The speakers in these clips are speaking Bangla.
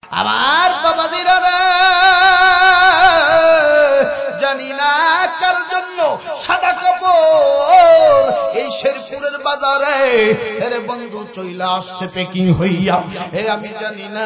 আমার বাবাজিরা রে, জানি না কার জন্য সাদা কাপড় এই শেরপুরের বাজারে এর বন্ধু চইলা আসছে পেকিং হইয়া। আমি জানি না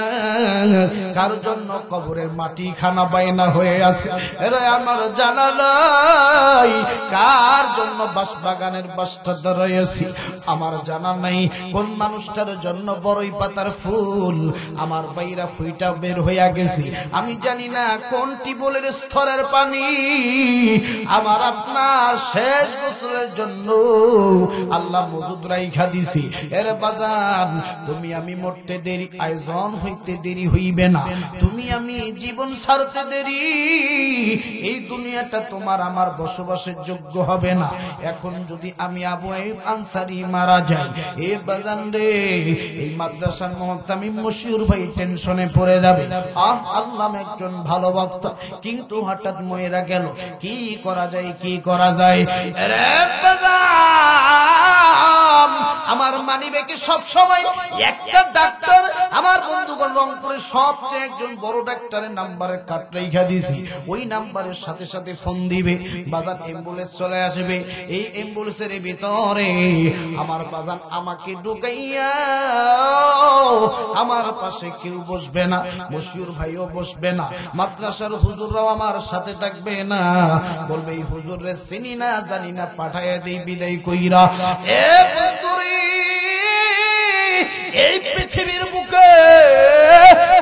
কার জন্য কবরের মাটি খানা বায়না হয়ে আছে। এরে আমার জানা নাই কার জন্য বাঁশবাগানের বাসটা দাঁড়াইয়াছি। আমার জানা নাই কোন মানুষটার জন্য বড়ই পাতার ফুল আমার বাইরা ফুইটা বের হইয়া গেছে। আমি জানি না কোন টিবলের স্তরের পানি আমার আপনার শেষ গোসলের জন্য আল্লাহ মজুদ রাইখা দিছি। এর বাজান, তুমি আমি মরতে দেরি, আয়োজন হইতে দেরি হইবে না। তুমি আমি জীবন ছাড়তে দেরি, এই দুনিয়াটা তোমার আমার বসবাসের যোগ্য হবে না। এখন যদি আমি আবু আইয়ুব আনসারী মারা যাই, এ বাজান রে, এই মাদ্রাসার মুহতামিম মশিউর ভাই টেনশনে পড়ে যাবে। আল্লাহ একজন ভালো বক্তা, কিন্তু হঠাৎ ময়েরা গেল, কি করা যায়, কি করা যায়। রে বাজান, আমার মানিব্যাগে সব সময় একটা ডাক্তার, আমার বন্ধুগণ রংপুরের সবচেয়ে একজন বড় ডাক্তারের নাম্বারের কার্ড রেখা দিয়েছি। ওই নাম্বারের সাথে সাথে ফোন দিবে, বাজান অ্যাম্বুলেন্স চলে আসবে। এই অ্যাম্বুলেন্সের ভিতরে আমার বাজান আমাকে ঢুকাইয়া, আমার পাশে কেউ বসবে না, মশিউর ভাইও বসবে না, মাদ্রাসার হুজুররাও আমার সাথে থাকবে না। বলবে এই হুজুরে চিনি না জানি না, পাঠাইয়া দেই বিদায় কইরা। এ বন্ধুরে, এই পৃথিবীর বুকে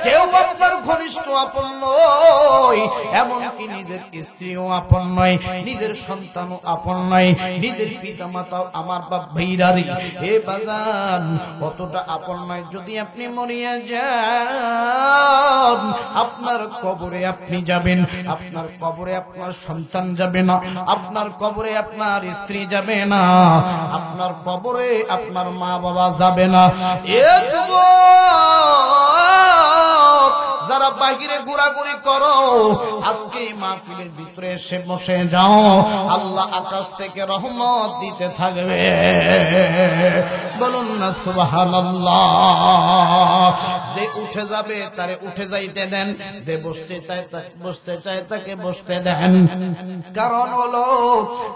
কেউ আপনার ঘনিষ্ঠ আপন নয়, এমনকি নিজের স্ত্রীও আপন নয়, নিজের সন্তানও আপন নয়, নিজের পিতা মাতাও আমার বাপ ভাইরারি হে বাজান অতটা আপন নয়। যদি আপনি মরিয়া যান, আপনার কবরে আপনি যাবেন, আপনার কবরে আপনার সন্তান যাবে না, আপনার কবরে আপনার স্ত্রী যাবে না, আপনার কবরে আপনার মা বাবা যাবে না। এ যুবক, যারা বাহিরে ঘোরাঘুরি করো, আজকে মাহফিলের ভিতরে এসে বসে যাও, আল্লাহ আকাশ থেকে রহমত দিতে থাকবে। বলুন না সুবহানাল্লাহ। যে উঠে যাবে তারে উঠে যাইতে দেন, যে বসতে চায় তাকে বসতে দেন। কারণ হলো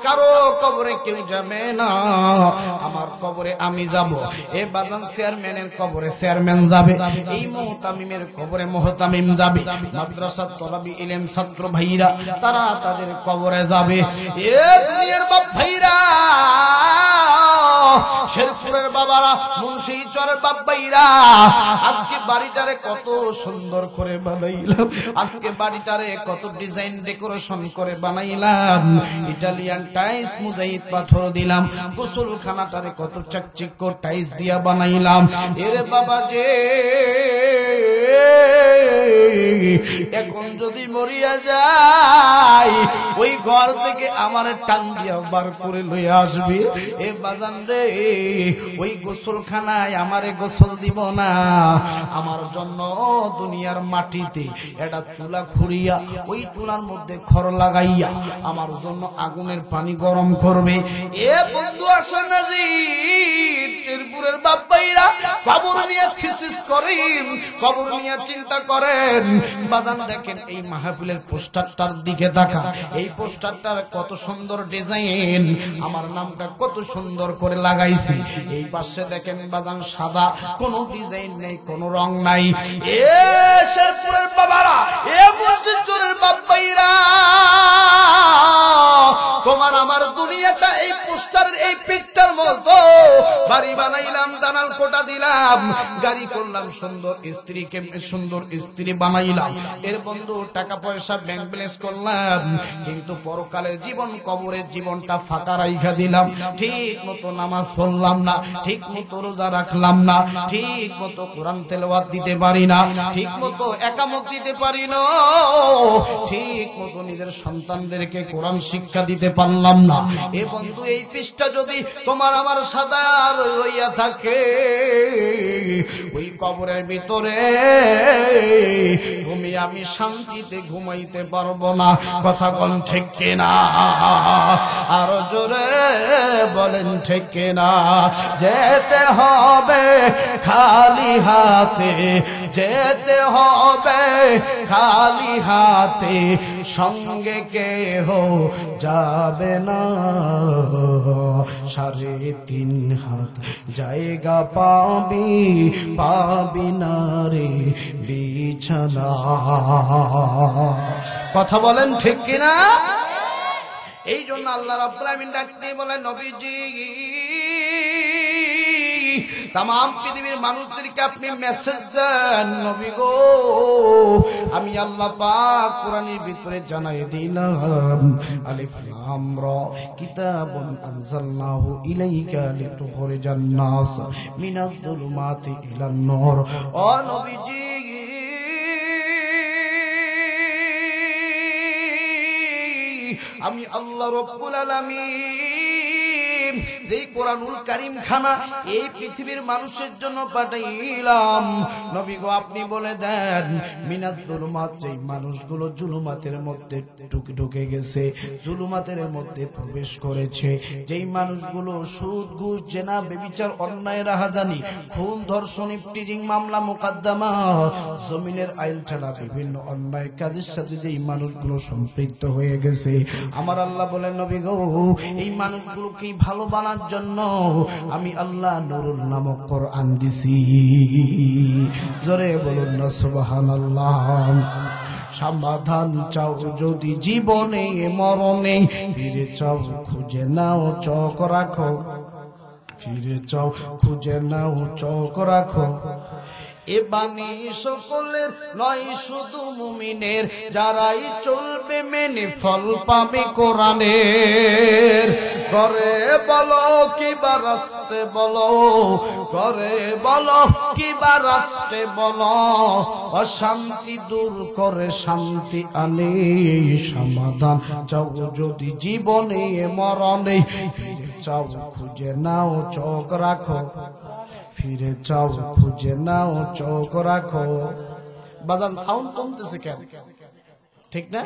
কারো কবরে কেউ যাবে না, আমার কবরে আমি যাব। এ বাজান, চেয়ারম্যানের কবরে চেয়ারম্যান যাবে, এই মুহতামিমের কবরে মুহতামিম যাবে, মাদ্রাসার তলাবি ইলম ছাত্র ভাইরা তারা তাদের কবরে যাবে। এ দুনিয়ার বাপ ভাইরা, শেরপুরের বাবারা, মুন্সিচরের বাপ ভাইরা, আজকে বাড়িটারে কত সুন্দর করে বানাইলাম, আজকে বাড়িটারে কত ডিজাইন ডেকোরেশন করে বানাইলাম, ইটালিয়ান টাইলস মুজাহিদ পাথর দিলাম, গোসলখানাটারে কত চাকচিক্য টাইলস দিয়া বানাইলাম। এর বাবা যে এখন যদি মরিয়া যায়, ওই ঘর থেকে আমার টান দিয়া বার করে লইয়া আসবে। এ বাজান রে, ওই গোসলখানায় আমারে গোসল দিব না, আমার জন্য দুনিয়ার মাটিতে একটা চুলা খুঁড়িয়া ওই চুলার মধ্যে খড় লাগাইয়া আমার জন্য আগুনের পানি গরম করবে। এ বন্ধু আসেন নাজির, শেরপুরের বাপ ভাইরা কবর নিয়ে থিসিস করেন, কবর নিয়ে চিন্তা করেন। বাদান দেখেন এই মাহফিলের পোস্টারটার দিকে তাকান, এই পোস্টারটার কত সুন্দর ডিজাইন, আমার নামটা কত সুন্দর করে লাগাইছি। এই পাশে দেখেন বাদান সাদা, কোনো ডিজাইন নেই, কোনো রং নাই। এ শেরপুরের বাবারা, এ মুন্সিচরের বাপ ভাইরা, তোমার আমার দুনিয়াটা এই পোস্টারের এই পিকটার মতো বাড়ি বানাইলাম, দানাল কোটা দিলাম, গাড়ি করলাম, সুন্দর স্ত্রীকে সুন্দর স্ত্রী বানাইলাম, এর বন্ধু টাকা পয়সা ব্যাংক ব্যালেন্স করলাম, কিন্তু পরকালের জীবন কবরের জীবনটা ফাঁকা রাইখা দিলাম। ঠিক মতো নামাজ পড়লাম না, ঠিক মতো রোজা রাখলাম না, ঠিক মতো কোরআন তেলাওয়াত দিতে পারি না, ঠিক মতো একামত দিতে পারি না, ঠিক মতো নিজের সন্তানদেরকে কোরআন শিক্ষা দিতে পারলাম না। এ বন্ধু, এই পৃষ্ঠা যদি তোমার আমার সাদা রইয়া থাকে, ওই কবরের ভিতরে তুমি আমি শান্তিতে ঘুমাইতে পারবো না। কথা কোন ঠিক কিনা? আরো জোরে বলেন ঠিক কিনা? যেতে হবে খালি হাতে, যেতে হবে খালি হাতে, সঙ্গে কেহ যাবে না। 3.5 হাত জায়গা পাবি, পাবি না রে বিছানা। কথা বলেন ঠিক কিনা? এই জন্য আল্লাহ রাব্বুল আলামিন ডাকতে বলেন, নবীজি তাম পৃথিবীর মানুষদেরকে আপনি মেসেজ দেন, নবী গো আমি আল্লাহ পাক কোরআনের ভিতরে জানাই দিলাম, আলিফ লাম রা কিতাবুন আনজালনাহু ইলাইকা লিতুখরিজান নাস মিনাজ যুলুমাতি ইলান নূর। ও নবীজি আমি আল্লাহ রাব্বুল আলামিন যেই কোরআনুল কারীম খানা এই পৃথিবীর মানুষের জন্য পাঠাইলাম, নবী গো আপনি বলে দেন মিনাজ যুলুমাত, যেই মানুষগুলো জুলুমাতের মধ্যে ঢুকে গেছে, জুলুমাতের মধ্যে প্রবেশ করেছে, যেই মানুষগুলো সুদ ঘুষ জেনা ব্যভিচার অন্যায় রাহাজানি খুন ধর্ষণ ইফটিজিং মামলা মোকদ্দমা জমিনের আইল ছাড়া বিভিন্ন অন্যায় কাজের সাথে যেই মানুষগুলো সম্পৃক্ত হয়ে গেছে, আমার আল্লাহ বলেন নবী গো এই মানুষগুলোকে ভালো বানার জন্য আমি আল্লাহ নূরুল নামক কোরআন দিছি। জোরে বলুন না সুবহানাল্লাহ। সমাধান চাও যদি জীবনে মরণে, ফিরে চাও খুঁজে নাও চোখ রাখো, ফিরে চাও খুঁজে নাও চোখ রাখো। এ বাণী সকলের নয় শুধু মুমিনের, যারাই চলবে মেনে ফল পাবে কোরআনের। করে বলো কিবা রাস্তে বলো, করে বলো কিবা রাস্তে বলো, অশান্তি দূর করে শান্তি আনে। সমাধান চাও যদি জীবনে মরণে, ফিরে চাও খুঁজে নাও চোখ রাখো, ফিরে চাও খুঁজে নাও চোখ রাখো। বাজান সাউন্ড কমতেছে কেন? ঠিক না?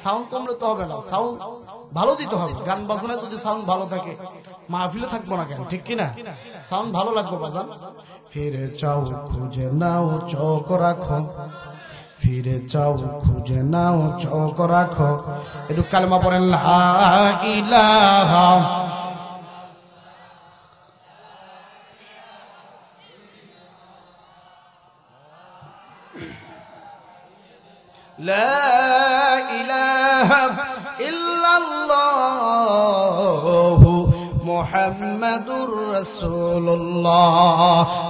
সাউন্ড কমলে তো হবে না, সাউন্ড ভালো দিতে হবে। গান বাজনায় যদি সাউন্ড ভালো থাকে মাহফিলে থাকবো না কেন? ঠিক কিনা? সাউন্ড ভালো লাগবে বাজান। ফিরে চাও খুঁজে নাও চোখ রাখো, ফিরে চাও খুঁজে নাও চোখ রাখো। একটু কালেমা পড়েন, লা ইলাহা লা ইলাহা ইল্লাল্লাহু মুহাম্মাদুর রাসূলুল্লাহ।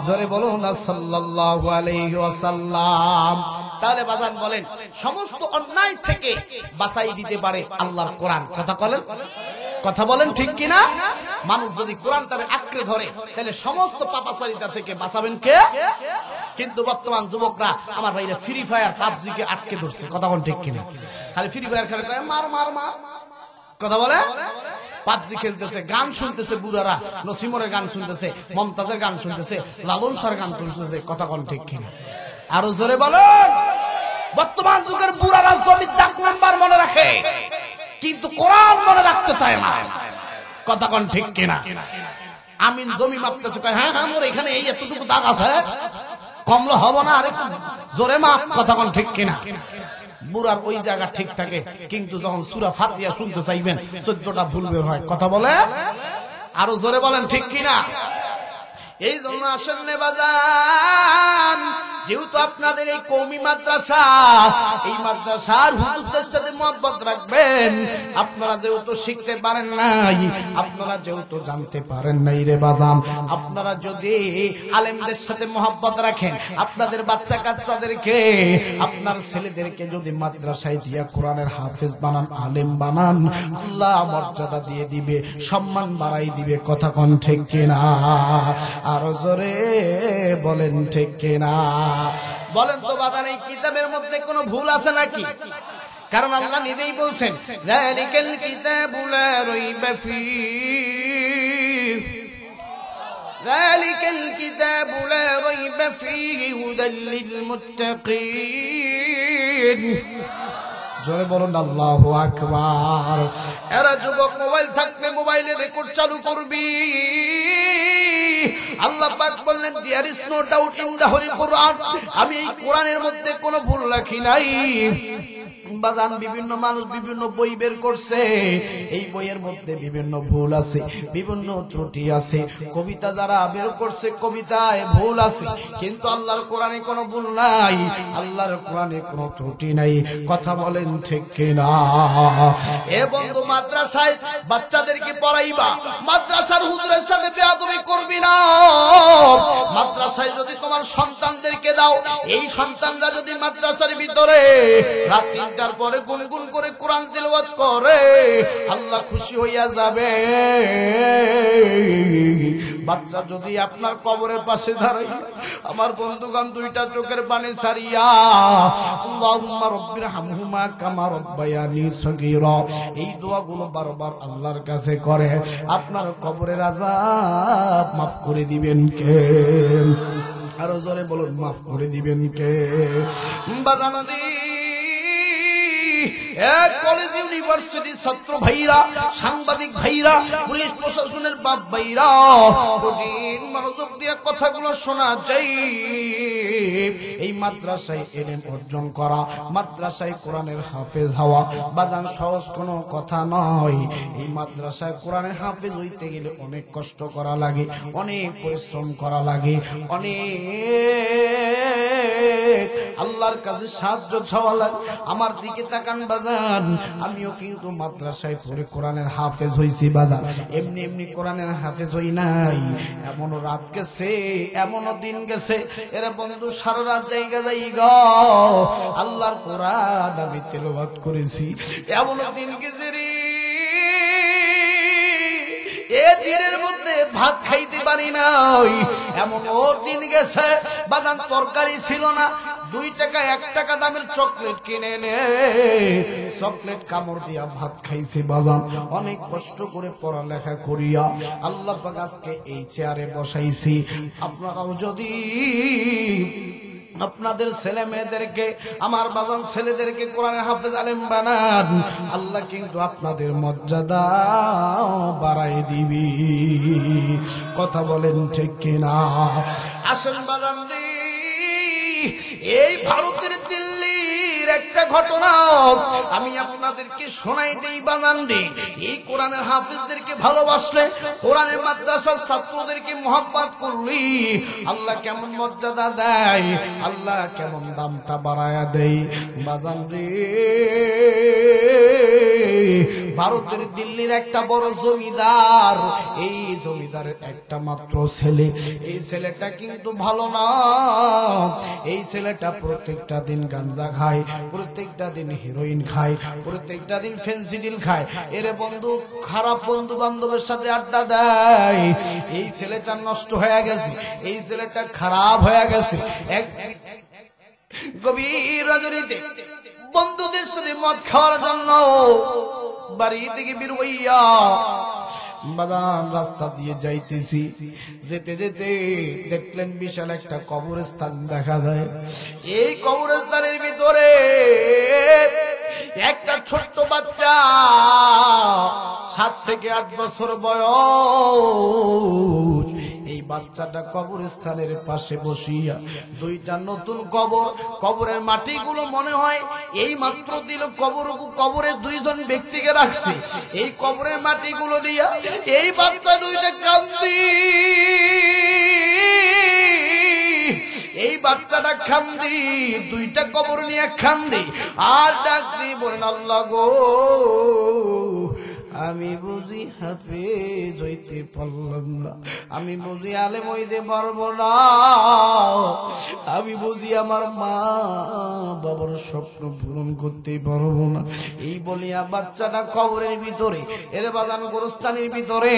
জোরে বলুন না সাল্লাল্লাহু আলাইহি ওয়াসাল্লাম। তাহলে বাজান বলেন সমস্ত অন্যায় থেকে বাঁচাই দিতে পারে আল্লাহর কোরআন। কথা বলেন ঠিক কিনা? মানুষ যদি কোরআনটারে আঁকড়ে ধরে তাহলে সমস্ত পাপাচারিতা থেকে বাঁচাবেন কে? কিন্তু বর্তমান যুবকরা আমার ভাইরা ফ্রি ফায়ার পাবজি কে আটকে ধরছে। কথা বলেন ঠিক কিনা? খালি ফ্রি ফায়ার খেলে মার মার মার, কথা বলে পাবজি খেলতেছে, গান শুনতেছে, বুড়ারা নসিমরের গান শুনতেছে, মমতাজের গান শুনতেছে, লালন সার গান শুনতেছে। কথা বলেন ঠিক কিনা? আরো জোরে বলেন। বর্তমান যুগের বুড়ারা জমির দাগ নাম্বার মনে রাখে কিন্তু কোরআন মনে রাখতে চায় না। কথা কোন ঠিক কিনা? আমিন জমি মাপতেছে, কয় হ্যাঁ হ্যাঁ মোর এখানে এই এতটুকু দাগ আছে, কমলো হব না, আরে জোরে মাপ। কথা কোন ঠিক কিনা? বুড়ার ওই জায়গা ঠিক থাকে কিন্তু যখন সূরা ফাতিহা শুনতে চাইবেন 14টা ভুল বের হয়। কথা বলে আরো জোরে বলেন ঠিক কিনা? এই জন্য আসেন নে বাজান, যেহেতু আপনাদের এই কওমি মাদ্রাসা, এই মাদ্রাসার হুজুরদের সাথে মহব্বত রাখবেন। আপনারা যেহেতু শিখতে পারেন নাই, আপনারা যেহেতু জানতে পারেন নাই রে বাজান, আপনারা যদি আলেমদের সাথে মহব্বত রাখেন, আপনাদের বাচ্চা কাচ্চাদেরকে, আপনার ছেলেদেরকে যদি মাদ্রাসায় দিয়া কোরআনের হাফেজ বানান, আলেম বানান, আল্লাহ মর্যাদা দিয়ে দিবে, সম্মান বাড়াই দিবে। কথা কোন ঠিক কিনা? আরো জোরে বলেন ঠিক কিনা? বলেন তো বাদান এই কিতাবের মধ্যে কোনো ভুল আছে নাকি? কারণ আল্লাহ নিজেই বলছেন যালিকাল কিতাবু লা রাইবা ফীহি, যালিকাল কিতাবু লা রাইবা ফীহি হুদাল লিল মুত্তাকিন। দিন। জোরে বলুন আল্লাহু আকবার। এরা যুবক মোবাইল থাকলে মোবাইলে রেকর্ড চালু করবি। আল্লাহ পাক বললেন there is no doubt in the holy Quran, আমি এই কোরআনের মধ্যে কোনো ভুল রাখি নাই। বাজান বিভিন্ন মানুষ বিভিন্ন বই বের করছে, এই বইয়ের মধ্যে বিভিন্ন ভুল আছে, বিভিন্ন ত্রুটি আছে। কবিতা যারা বের করছে কবিতায় ভুল আছে, কিন্তু আল্লাহর কোরআনে কোনো ভুল নাই, আল্লাহর কোরআনে কোনো ত্রুটি নাই। কথা বলেন ঠিক কিনা? এ বন্ধু মাদ্রাসায় বাচ্চাদেরকে পড়াইবা, মাদ্রাসার হুজুরের সাথে বেয়াদবি করবি না। মাদ্রাসায় যদি তোমার সন্তানদেরকে দাও, এই সন্তানরা যদি মাদ্রাসার ভিতরে রাত 3টার পরে গুনগুন করে কোরআন তিলাওয়াত করে, আল্লাহ খুশি হইয়া যাবে। বাচ্চা যদি আপনার কবরের পাশে দাঁড়ায়, আমার বন্ধুগণ দুইটা চোখের পানি ছাড়িয়া আল্লাহুম্মা রাব্বির হামহুমা কামা রাব্বায়ানি সগীরা, এই দোয়াগুলো বারবার আল্লাহর কাছে করে, আপনার কবরের আযাব মাফ করে দিবেন কে? আরো জোরে বলুন, মাফ করে দিবেন কে? বাজানাদি এক কলেজ ইউনিভার্সিটির ছাত্র ভাইরা, সাংবাদিক ভাইরা, পুলিশ প্রশাসনের বাপ ভাইরা, কঠিন মনোযোগ দিয়ে কথাগুলো শোনা চাই। এই মাদ্রাসায় ইলম অর্জন করা, মাদ্রাসায় কোরআনের হাফেজ হওয়া বাদান সহজ কোনো কথা নয়। এই মাদ্রাসায় কোরআনের হাফেজ হইতে গেলে অনেক কষ্ট করা লাগে, অনেক পরিশ্রম করা লাগে, অনেক আল্লাহর কাছে সাহায্য চাওয়া লাগে। আমার দিকে তাকান বাজান, আমিও কিন্তু মাদ্রাসায় পড়ে কোরআনের হাফেজ হইছি বাজান, এমনি এমনি কোরআনের হাফেজ হই নাই। এমনও রাত গেছে, এমনও দিন গেছে, এরা বন্ধু সারা রাত জায়গা জায়গা আল্লাহর কোরআন আমি তেলাওয়াত করেছি। এমনও দিন গেছে রে, এ দিনের মধ্যে ভাত খাইতে পারি নাই। এমন ও দিন গেছে বাদাম তরকারি ছিল না, 2 টাকা 1 টাকা দামের চকলেট কিনে এনে চকলেট কামড় দিয়া ভাত খাইছে বাদাম। অনেক কষ্ট করে পড়ালেখা করিয়া আল্লাহ পাক আজকে এই চেয়ারে বসাইছি। আপনারাও যদি আপনাদের ছেলে মেয়েদেরকে, আমার বাজান ছেলেদেরকে কোরআনের হাফেজ আলেম বানান, আল্লাহ কিন্তু আপনাদের মর্যাদা বাড়াই দিবি। কথা বলেন ঠিক কিনা? আসেন বাজান রে, এই ভারতের দিল্লির একটা ঘটনা আমি আপনাদেরকে শোনাই দেই বাজান রে। এই কোরআনের হাফেজদেরকে ভালোবাসলে, কোরআনের মাদ্রাসার ছাত্রদেরকে মহব্বত করলি, আল্লাহ কেমন মর্যাদা দেয়, আল্লাহ কেমন দামটা বাড়ায়া দেয় বাজান রে। ভারতের দিল্লির একটা বড় জমিদার, এই জমিদারের একটা মাত্র ছেলে, এই ছেলেটা কিন্তু ভালো না। এই ছেলেটা প্রত্যেকটা দিন গাঞ্জা খায়, প্রত্যেকটা দিন হিরোইন খায়, প্রত্যেকটা দিন ফেন্সিডিল খায়। এরে বন্ধু খারাপ বন্ধু বান্ধবের সাথে আড্ডা দেয়। এই ছেলেটা নষ্ট হয়ে গেছে, এই ছেলেটা খারাপ হয়ে গেছে। এক গভীর রজনীতে বন্ধুদের সাথে মদ খাওয়ার জন্য বাড়ি থেকে বের হইয়া বাদাম রাস্তা দিয়ে যাইতেছি, যেতে যেতে দেখলেন বিশাল একটা কবরস্থান দেখা যায়। এই কবরস্থানের ভিতরে একটা ছোট্ট বাচ্চা, 7 থেকে 8 বছর বয়স, এই বাচ্চাটা কবরস্থানের পাশে বসিয়া 2টা নতুন কবর, কবরের মাটিগুলো মনে হয় এই মাত্র দিল, কবরে 2 জন ব্যক্তিকে রাখছে। এই কবরের মাটিগুলো নিয়ে এই বাচ্চা 2টা কান্দি, এই বাচ্চাটা কান্দি, 2টা কবর নিয়ে কান্দি আর ডাক দিয়ে বলেন, আল্লাহ গো, আমি বুঝি হাফেজ হইতে পারলাম না, আমি বুঝি আলেম হইতে পারবো না, আমি বুঝি আমার মা বাবার স্বপ্ন পূরণ করতে পারবো না। এই বলিয়া বাচ্চাটা কবরের ভিতরে, এর বাগান গোরস্থানের ভিতরে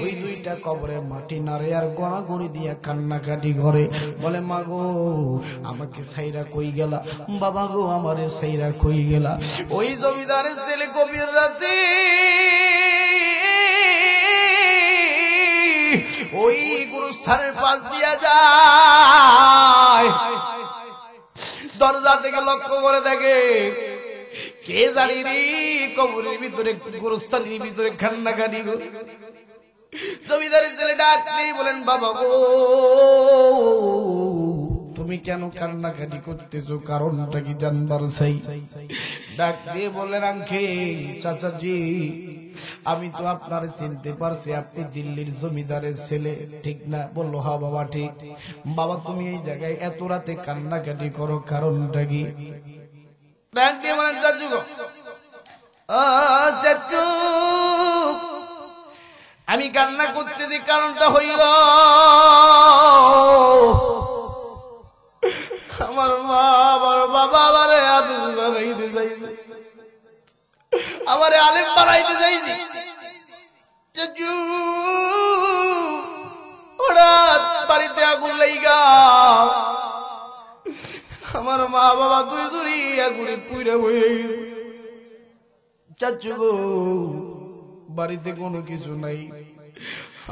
ওই 2টা কবরের মাটি নাড়ে আর গড়াগড়ি দিয়া কান্নাকাটি করে, বলে মা গো আমাকে সাইরা কই গেলা, বাবা গো আমারে সাইরা কই গেলা। ওই জমিদারের ছেলে গভীর রাতে ওই গুরুস্থানের পাশ দিয়া যায়, দরজা থেকে লক্ষ্য করে দেখে কে জানি রে কবরের ভিতরে গোরস্থানের ভিতরে কান্নাকাটি গো। জমিদারের ছেলে ডাক দিয়ে বলেন, বাবা গো তুমি কেন কান্নাকাটি করতেছো, কারণটা কি জানবার চাই? ডাক দিয়ে বললেন, আঙ্কেল চাচাজি আমি তো আপনার চিনতে পারছি, আপনি দিল্লির জমিদারের ছেলে ঠিক না? বললো হ্যাঁ বাবা ঠিক। বাবা তুমি এই জায়গায় এত রাতে কান্নাকাটি করো, কারণটা কি? ডাক দিয়ে বলেন, চাচু গো চাচু আমি কান্না করতেছি, কারণটা হইল আমার মা আমার বাবা আমারে হাফেজ বানাইতে চাইছে, আমারে আলেম বানাইতে চাইছে। চাচু হঠাৎ বাড়িতে আগুন লাইগা আমার মা বাবা দুই জুড়ি আগুনে পুইরা হয়ে গেছে। চাচু গো বাড়িতে কোনো কিছু নাই,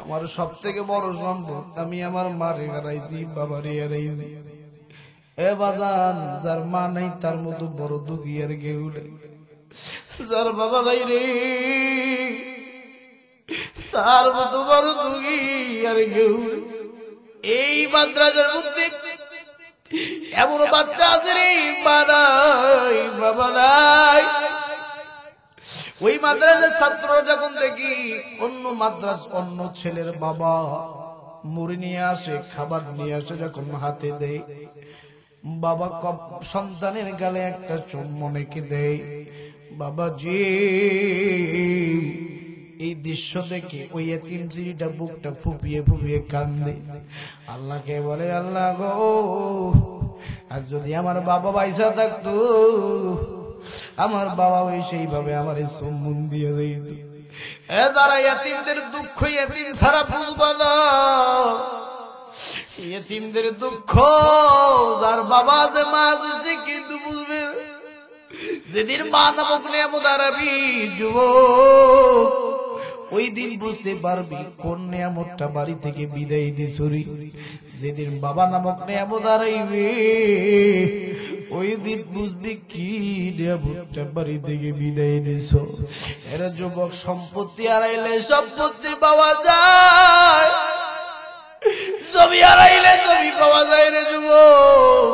আমার সব থেকে বড় সম্পদ আমি আমার মারে হারাইছি, বাবারে হারাইছি। এ বাজান যার মা নাই তার মতো বড় দুঃখী আর কেউ নেই, যার বাবা নাই রে তার মতো বড় দুঃখী আর কেউ নেই। এই মাদ্রাসার মধ্যে এমন বাচ্চা আছে রে মা নাই বাবা নাই। ওই মাদ্রাসার ছাত্ররা যখন দেখি অন্য মাদ্রাস অন্য ছেলের বাবা মুড়ি নিয়ে আসে, খাবার নিয়ে আসে, যখন হাতে দেয় বাবা সন্তানের গালে একটা চুম্বন এঁকে দেয়। বাবাজি এই দৃশ্য দেখে ওই এতিম ছেলেটা বুকটা ফুপিয়ে ফুপিয়ে কান্দে, আল্লাহকে বলে, আল্লাহ গো আজ যদি আমার বাবা পয়সা থাকতো আমার বাবা ওই সেইভাবে আমার চুম্বন দিয়ে দিত। যারা এতিমদের দুঃখ এতিম ছাড়া বুঝবে না, এতিমদের দুঃখ যার বাবা আছে মা আছে সে কিন্তু বুঝবে। যেদিন মা নামক নিয়ামত হারাবি যুবক, ওই দিন বুঝতে পারবি কোন নিয়ামতটা বাড়ি থেকে বিদায় দিছরি। যেদিন বাবা নামক নিয়ামত হারাইবে ওই দিন বুঝবি কি নিয়ামতটা বাড়ি থেকে বিদায় দিছ। এরা যুবক সম্পত্তি হারাইলে সম্পত্তি পাওয়া যায়, জমি হারাইলে জমি পাওয়া যায় রে যুবক।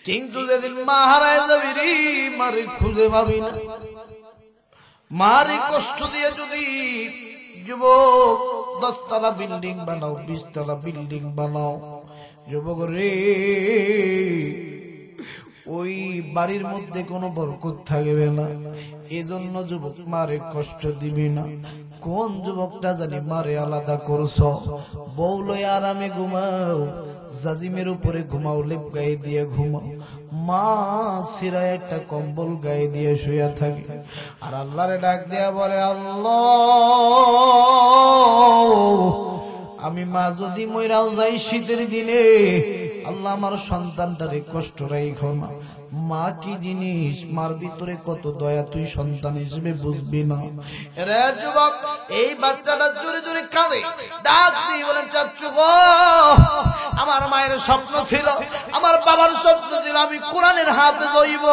কিন্তু যেদিন মা হারায় যাবি রে মারে খুঁজে পাবি না। মারে কষ্ট দিয়ে যদি যুবক 10 তলা বিল্ডিং বানাও, 20 তলা বিল্ডিং বানাও যুবক রে, ওই বাড়ির মধ্যে কোনো বরকত থাকবে না। এজন্য যুবক মারে কষ্ট দিবি না। কোন যুবকটা জানি মারে আলাদা করছ, বউ লই আরামে ঘুমাও, জাজিমের উপরে ঘুমাও, লেপ গায়ে দিয়ে ঘুমাও, মা সিরায় একটা কম্বল গায়ে দিয়ে শুয়ে থাকে আর আল্লাহরে ডাক দেয়া বলে, আল্লাহ আমি মা যদি মইরাও যাই শীতের দিনে, আল্লাহ আমার সন্তানটারে কষ্ট রাইখো না। মা কি জিনিস, মার ভিতরে কত দয়া তুই সন্তান হিসেবে বুঝবি না। রে যুবক এই বাচ্চাটা জোরে জোরে কাঁদে, ডাক দিয়ে বলেন, চাচু গো আমার মায়ের স্বপ্ন ছিল, আমার বাবার স্বপ্ন ছিল আমি কোরআনের হাফেজ হইব,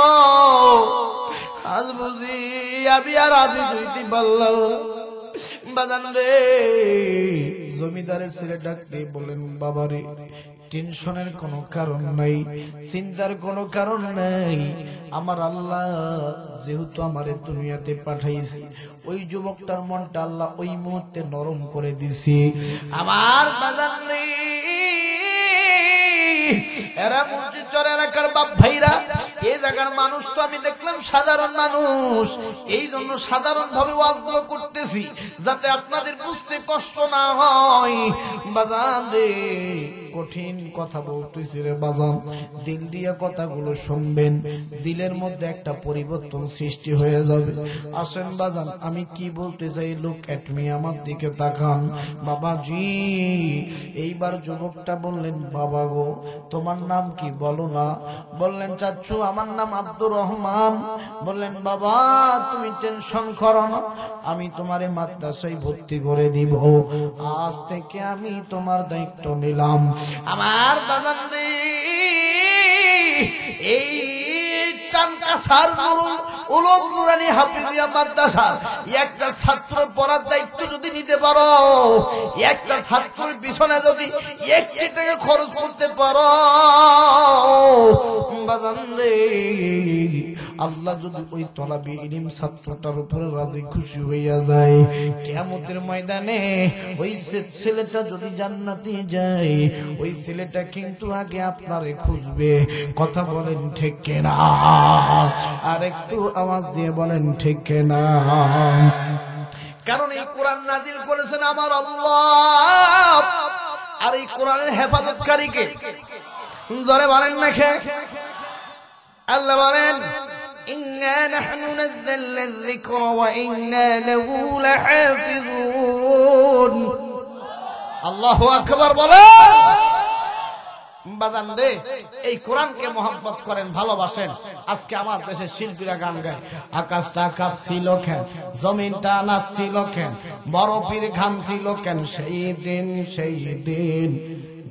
আজ বুঝি আমি আর হাফেজ হইতে পারলাম বাজান রে। জমিদারের ছেলে ডাক দিয়ে বলেন, বাবারে টেনশনের কোনো কারণ নাই, চিন্তার কোনো কারণ নাই, আমার আল্লাহ যেহেতু আমারে দুনিয়াতে পাঠাইছে ওই যুবকটার মনটা আল্লাহ ওই মুহূর্তে নরম করে দিছে। আমার বাজান রে এরা মসজিদ চরে এলাকার বাপ ভাইরা, এই জায়গার মানুষ তো আমি দেখলাম সাধারণ মানুষ, এই জন্য সাধারণ ভাবে ওয়াজগুলো করতেছি যাতে আপনাদের বুঝতে কষ্ট না হয়। বাজান রে কঠিন কথা বলতেছি রে বাজান, দিল দিয়ে কথাগুলো শুনবেন, দিলের মধ্যে একটা পরিবর্তন সৃষ্টি হয়ে যাবে। আসেন বাজান আমি কি বলতে চাই, লোক এটমি আমার দিকে তাকান। বাবাজি এইবার যুবকটা বললেন, বাবা গো তোমার নাম কি বলো না? বললেন, চাচু আমার নাম আব্দুর রহমান। বললেন, বাবা তুমি টেনশন করো না, আমি তোমারে মাদ্রাসায় ভর্তি করে দিব, আজ থেকে আমি তোমার দায়িত্ব নিলাম। আমার বাজান রে, এই টানকাছার নুরুল উলুম নুরানী হাফিজিয়া মাদ্রাসা একটা ছাত্র পড়ার দায়িত্ব যদি নিতে পারো, একটা ছাত্রের পিছনে যদি 1 টাকা খরচ করতে পারো বাজান রে, আল্লাহ যদি ওই তলাবি ইলম ছাত্রটার উপরে রাজি খুশি হইয়া যায়, কিয়ামতের ময়দানে ওই ছেলেটা যদি জান্নাতে যায়, ওই ছেলেটা কিন্তু আগে আপনারে খুঁজবে। কথা বলেন ঠিক কিনা? আর একটু আওয়াজ দিয়ে বলেন ঠিক কিনা? কারণ এই কোরআন নাজিল করেছেন আমার আল্লাহ, আর এই কোরআনের হেফাজতকারীকে জোরে বলেন না খে আল্লাহ বলেন ইন্না নাহনু নাযালনা যিকরা ওয়া ইন্না লাহু লাহাফিজুন। আল্লাহু আকবার বলেন। বাজান রে, এই কোরআনকে মহব্বত করেন, ভালোবাসেন। আজকে আমার দেশের শিল্পীরা গান গায়, আকাশটা কাঁপছিল কেন, জমিনটা নাচছিল কেন, বরফের ঘামছিল কেন, সেই দিন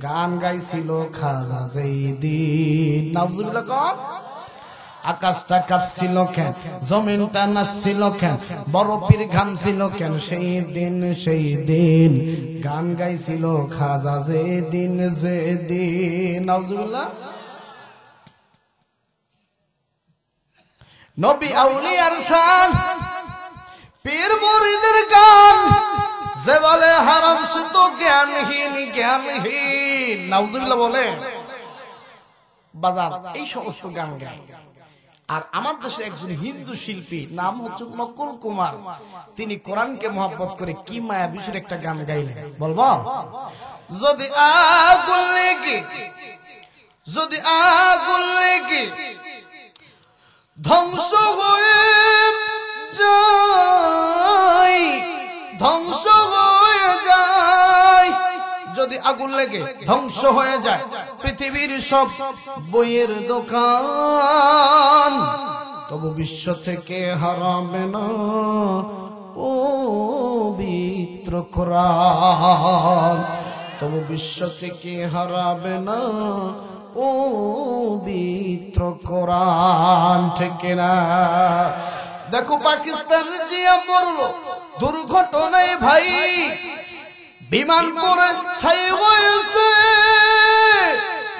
গান গাইছিল খাজা যেই দিন। নাউজুবিল্লাহ কোন? আকাশটা কাঁপছিল কেন, জমিনটা নাচছিল কেন, বরফের ঘামছিল কেন, সেই দিন গান গাইছিল খাজা যেদিন। নাউজুবিল্লাহ। নবী আউলিয়ার শান, পীর মুরিদের গান, যে বলে হারাম সে তো জ্ঞানহীন। নাউজুবিল্লাহ বলে বাজার এই সমস্ত গান গায়। আর আমার দেশে একজন হিন্দু শিল্পী, নাম হচ্ছে নকুল কুমার, তিনি কোরআনকে মহব্বত করে কি মায়া বিষয়ের একটা গান গাইলেন, বলবো? যদি আগুন লেগে ধ্বংস হয়ে যায়, যদি আগুন লেগে ধ্বংস হয়ে যায় পৃথিবীর সব বইয়ের দোকান, তবু বিশ্ব থেকে হারাবে না পবিত্র কোরআন, তবু বিশ্ব থেকে হারাবে না পবিত্র কোরআন। ঠিক না? দেখো পাকিস্তান জিয়া মরল দুর্ঘটনায় ভাই, বিমান পড়ে ছাই হয়েছে,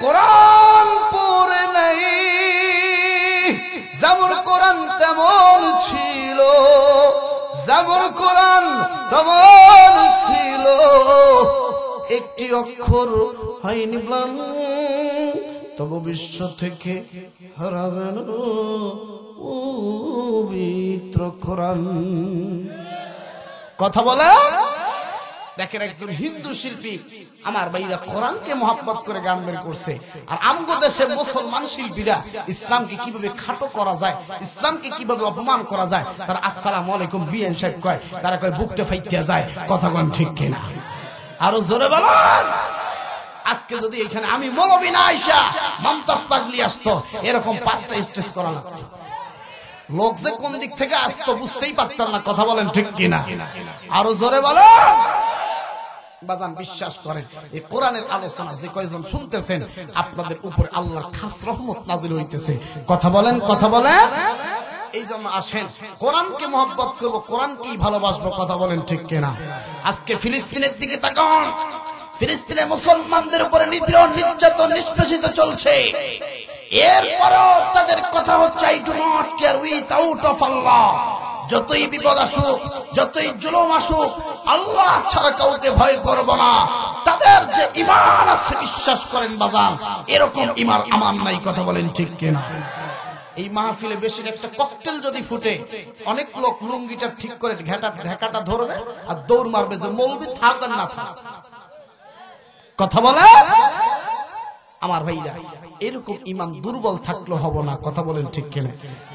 কোরআন পড়ে নাই। যেমন কোরআন তেমন ছিল, যেমন কোরআন তেমন ছিল, একটি অক্ষর হয়নি ম্লান, তবু বিশ্ব থেকে হারাবে না পবিত্র কোরআন। কথা বলে দেখেন, একজন হিন্দু শিল্পী আমার ভাইরা কোরআনকে মহব্বত করে গান বের করছে। আর আমগো দেশে মুসলমান শিল্পীরা ইসলামকে কিভাবে খাটো করা যায়, ইসলামকে কিভাবে অপমান করা যায়, তারা আসসালামু আলাইকুম বিএন সাহেব কয়, তারা কয় বুকটা ফাইটিয়া যায়। কথা কোন ঠিক কিনা? আরো জোরে বলেন। আজকে যদি এখানে আমি মৌলবী না আইসা মমতাজ পাগলি আসতো, এরকম 5টা স্টেজ করা লাগতো, লোক যে কোন দিক থেকে আসতো বুঝতেই পারতাম না। কথা বলেন ঠিক কিনা? আরো জোরে বলেন। বাদান বিশ্বাস করেন, এই কোরআনের আলোচনা যে কয়জন শুনতেছেন, আপনাদের উপরে আল্লাহর খাস রহমত নাযিল হইতেছে। কথা বলেন, কথা বলেন। এই জন্য আসেন কোরআনকে মহব্বত করব, কোরআনকেই ভালোবাসবো। কথা বলেন ঠিক কিনা? আজকে ফিলিস্তিনের দিকে তাকান, ফিলিস্তিনের মুসলমানদের উপরে নিপীড়ন, নির্যাতন, নিষ্পেষিত চলছে। এরপরও তাদের কথা হচ্ছে I do not care without of Allah. যতই বিপদ আসুক, যতই জুলুম আসুক, আল্লাহ ছাড়া কাউকে ভয় করব না। তাদের যে ঈমান আছে, বিশ্বাস করেন বাজান, এরকম ঈমান আমার নাই। কথা বলেন ঠিক কিনা? এই মাহফিলে বেশি একটা ককটেল যদি ফুটে, অনেক লোক লুঙ্গিটা ঠিক করে ঢাকাটা ধরবে আর দৌড় মারবে যে মৌলবি থাক আর না থাক। কথা বলে আমার ভাইরা, এরকম ঈমান দুর্বল থাকলে হব না। কথা বলেন ঠিক কিনা?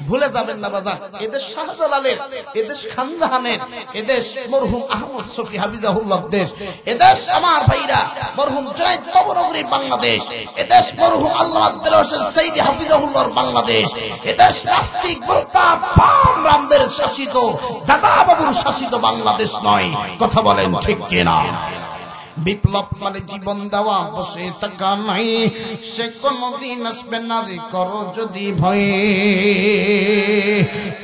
ভুলে যাবেন না বাজার, এদেশ শাহজালালের, এদেশ খানজাহানের, এদেশ মরহুম আহমদ শফি হাফিজাহুল্লাহ দেশ, এদেশ আমার ভাইরা মরহুম জুনাইদ নবনগরীর বাংলাদেশ, এদেশ মরহুম আল্লামা আব্দুল হোসেন সাইদি হাফিজাহুল্লাহর বাংলাদেশ, এদেশ নাস্তিক মুরতাদ বাম রামদের শাসিত, দাদা বাবুর শাসিত বাংলাদেশ নয়। কথা বলেন ঠিক কিনা? বিপ্লব মানে জীবন দেওয়া, বসে থাকা নাই, সে কোনদিন আসবে না রে করো যদি ভয়ে।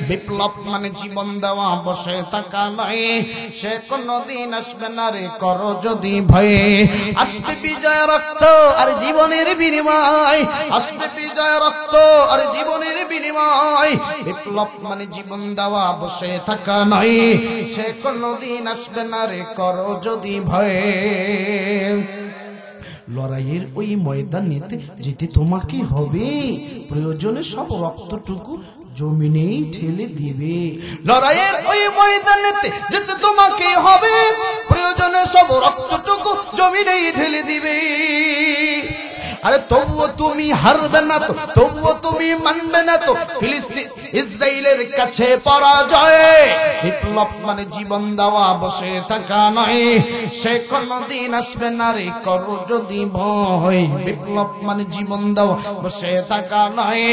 বিপ্লব মানে জীবন দেওয়া, বসে থাকা নাই, সে কোনদিন আসবে না রে করো যদি ভয়ে। আসবে বিজয় রক্ত আর জীবনের বিনিময়, আসবে বিজয় রক্ত আর জীবনের বিনিময়। বিপ্লব মানে জীবন দেওয়া, বসে থাকা নয়, সে কোনদিন আসবে না রে করো যদি ভয়ে। লড়াইয়ের ওই ময়দানেতে যেতে তোমাকে হবে, প্রয়োজনে সব রক্তটুকু জমিনেই ঠেলে দিবে। লড়াইয়ের ওই ময়দানেতে যেতে তোমাকে হবে, প্রয়োজনে সব রক্তটুকু জমিনেই ঠেলে দিবে। আরে তবুও তুমি হারবে না তো, তবুও তুমি মানবে না তো ফিলিস্তিন ইসরায়েলের কাছে পরাজয়। বিপ্লব মানে জীবন দেওয়া, বসে থাকা নয়, সে কোনদিন আসবে না রে করো যদি ভয়। বিপ্লব মানে জীবন দেওয়া, বসে থাকা নয়,